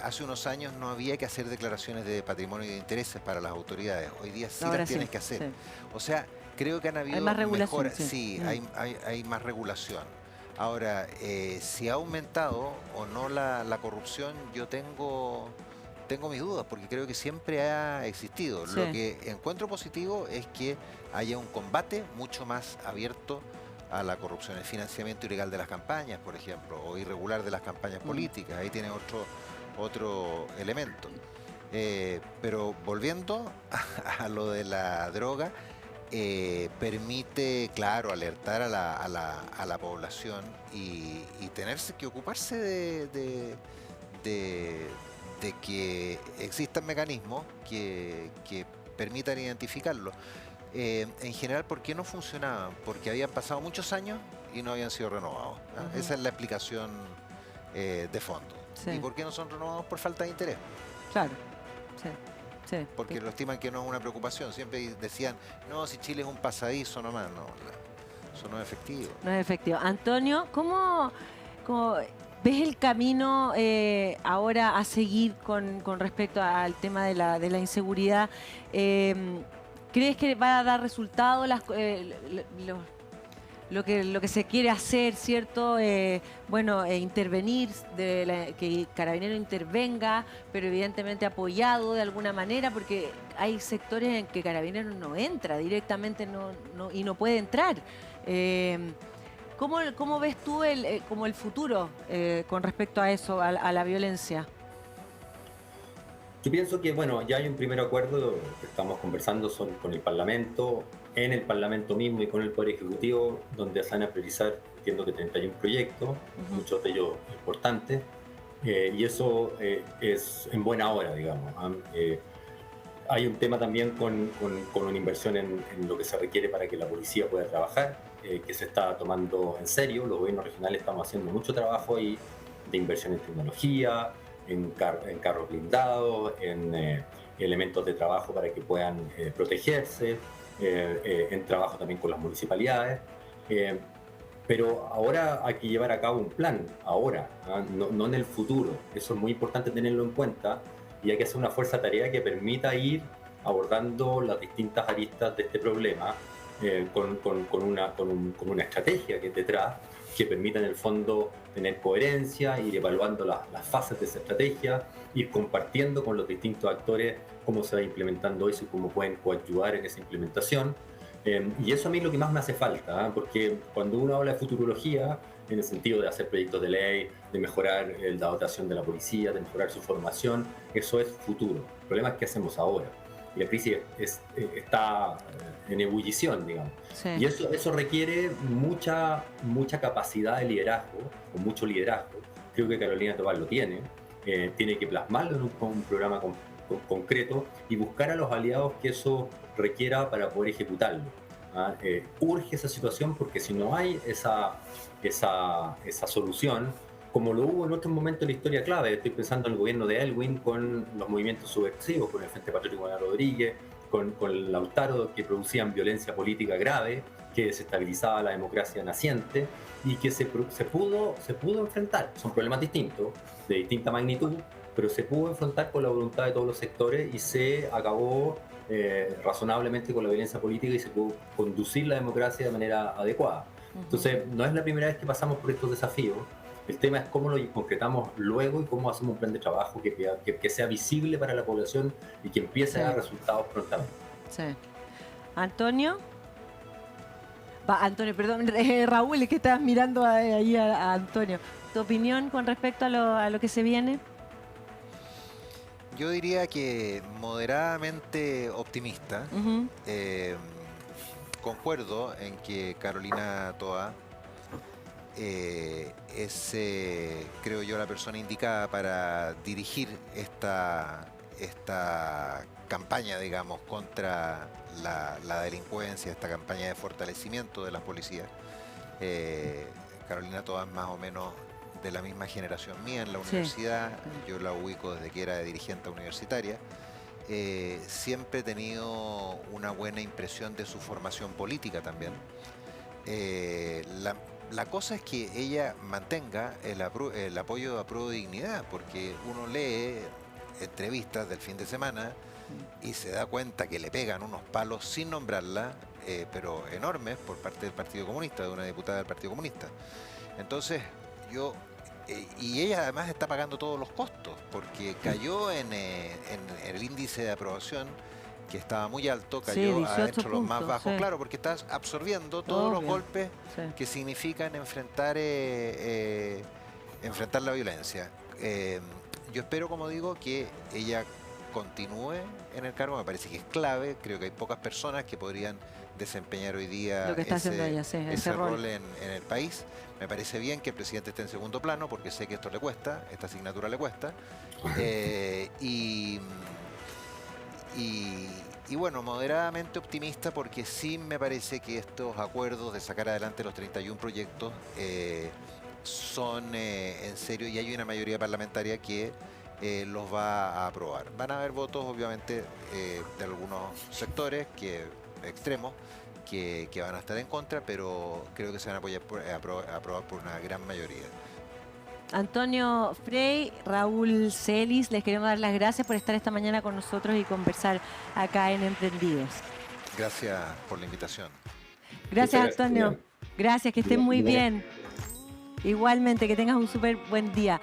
Hace unos años no había que hacer declaraciones de patrimonio y de intereses para las autoridades. Hoy día sí
Ahora
las tienes
sí,
que hacer.
sí.
O sea, creo que han habido
más regulación,
mejoras. Sí, hay más regulación. Ahora, si ha aumentado o no la corrupción, yo tengo mis dudas, porque creo que siempre ha existido.
Sí.
Lo que encuentro positivo es que haya un combate mucho más abierto a la corrupción, el financiamiento ilegal de las campañas, por ejemplo, o irregular de las campañas políticas. Ahí tiene otro elemento. Pero volviendo a lo de la droga, permite, claro, alertar a la población y tenerse que ocuparse de que existan mecanismos que permitan identificarlo. En general, ¿por qué no funcionaban? Porque habían pasado muchos años y no habían sido renovados. Esa es la explicación de fondo.
Sí.
¿Y por qué no son renovados? Por falta de interés.
Claro, sí. Sí.
Porque lo estiman que no es una preocupación. Siempre decían, no, si Chile es un pasadizo nomás. No, eso no es efectivo.
No es efectivo. Antonio, ¿cómo ves el camino ahora a seguir con respecto al tema de la inseguridad? ¿Crees que va a dar resultado lo que se quiere hacer, ¿cierto? Intervenir, que Carabineros intervenga, pero evidentemente apoyado de alguna manera, porque hay sectores en que Carabineros no entra directamente y no puede entrar. ¿Cómo ves tú como el futuro con respecto a eso, a la violencia?
Yo pienso que, bueno, ya hay un primer acuerdo que estamos conversando con el Parlamento, en el Parlamento mismo y con el Poder Ejecutivo, donde se van a priorizar, entiendo que 31 proyectos, muchos de ellos importantes, y eso es en buena hora, digamos. Hay un tema también con una inversión en lo que se requiere para que la policía pueda trabajar, que se está tomando en serio. Los gobiernos regionales estamos haciendo mucho trabajo ahí de inversión en tecnología, en carros blindados, en elementos de trabajo para que puedan protegerse, en trabajo también con las municipalidades. Pero ahora hay que llevar a cabo un plan, ahora, no en el futuro. Eso es muy importante tenerlo en cuenta y hay que hacer una fuerza tarea que permita ir abordando las distintas aristas de este problema con una estrategia que es detrás, que permita en el fondo tener coherencia, ir evaluando las fases de esa estrategia, ir compartiendo con los distintos actores cómo se va implementando eso y cómo pueden coadyuvar en esa implementación. Y eso a mí es lo que más me hace falta, porque cuando uno habla de futurología, en el sentido de hacer proyectos de ley, de mejorar la dotación de la policía, de mejorar su formación, eso es futuro. El problema es qué hacemos ahora. Y la crisis está en ebullición, digamos.
Sí.
Y eso requiere mucha capacidad de liderazgo, o mucho liderazgo. Creo que Carolina Tobar lo tiene. Tiene que plasmarlo en un programa concreto y buscar a los aliados que eso requiera para poder ejecutarlo. Urge esa situación porque si no hay esa solución, como lo hubo en otros momentos de la historia clave, estoy pensando en el gobierno de Elwin con los movimientos subversivos, con el Frente Patriótico de Rodríguez, con Lautaro, que producían violencia política grave, que desestabilizaba la democracia naciente y que se pudo enfrentar. Son problemas distintos, de distinta magnitud, pero se pudo enfrentar con la voluntad de todos los sectores y se acabó razonablemente con la violencia política y se pudo conducir la democracia de manera adecuada. Entonces, no es la primera vez que pasamos por estos desafíos. El tema es cómo lo concretamos luego y cómo hacemos un plan de trabajo que sea visible para la población y que empiece a dar resultados prontamente.
Sí. Antonio. Antonio, perdón, Raúl, es que estabas mirando ahí a Antonio. ¿Tu opinión con respecto a lo que se viene?
Yo diría que moderadamente optimista. Concuerdo en que Carolina Toa es, creo yo, la persona indicada para dirigir esta campaña, digamos, contra la delincuencia, esta campaña de fortalecimiento de las policías. Carolina Toá es más o menos de la misma generación mía en la universidad. Yo la ubico desde que era dirigente universitaria. Siempre he tenido una buena impresión de su formación política también. La cosa es que ella mantenga el apoyo a Prueba de Dignidad, porque uno lee entrevistas del fin de semana y se da cuenta que le pegan unos palos sin nombrarla, pero enormes, por parte del Partido Comunista, de una diputada del Partido Comunista. Entonces, y ella además está pagando todos los costos, porque cayó en el índice de aprobación, que estaba muy alto, cayó a entre los más bajos, claro, porque estás absorbiendo todos los golpes que significan enfrentar la violencia. Yo espero, como digo, que ella continúe en el cargo. Me parece que es clave. Creo que hay pocas personas que podrían desempeñar hoy día
lo que está haciendo ella,
ese rol en el país. Me parece bien que el presidente esté en segundo plano, porque sé que esto le cuesta, esta asignatura le cuesta. Y bueno, moderadamente optimista, porque sí me parece que estos acuerdos de sacar adelante los 31 proyectos son en serio, y hay una mayoría parlamentaria que los va a aprobar. Van a haber votos, obviamente, de algunos sectores extremos que van a estar en contra, pero creo que se van a aprobar por una gran mayoría.
Antonio Frey, Raúl Celis, les queremos dar las gracias por estar esta mañana con nosotros y conversar acá en Emprendidos.
Gracias por la invitación.
Gracias, Antonio. Gracias, que estén muy bien. Igualmente, que tengas un súper buen día.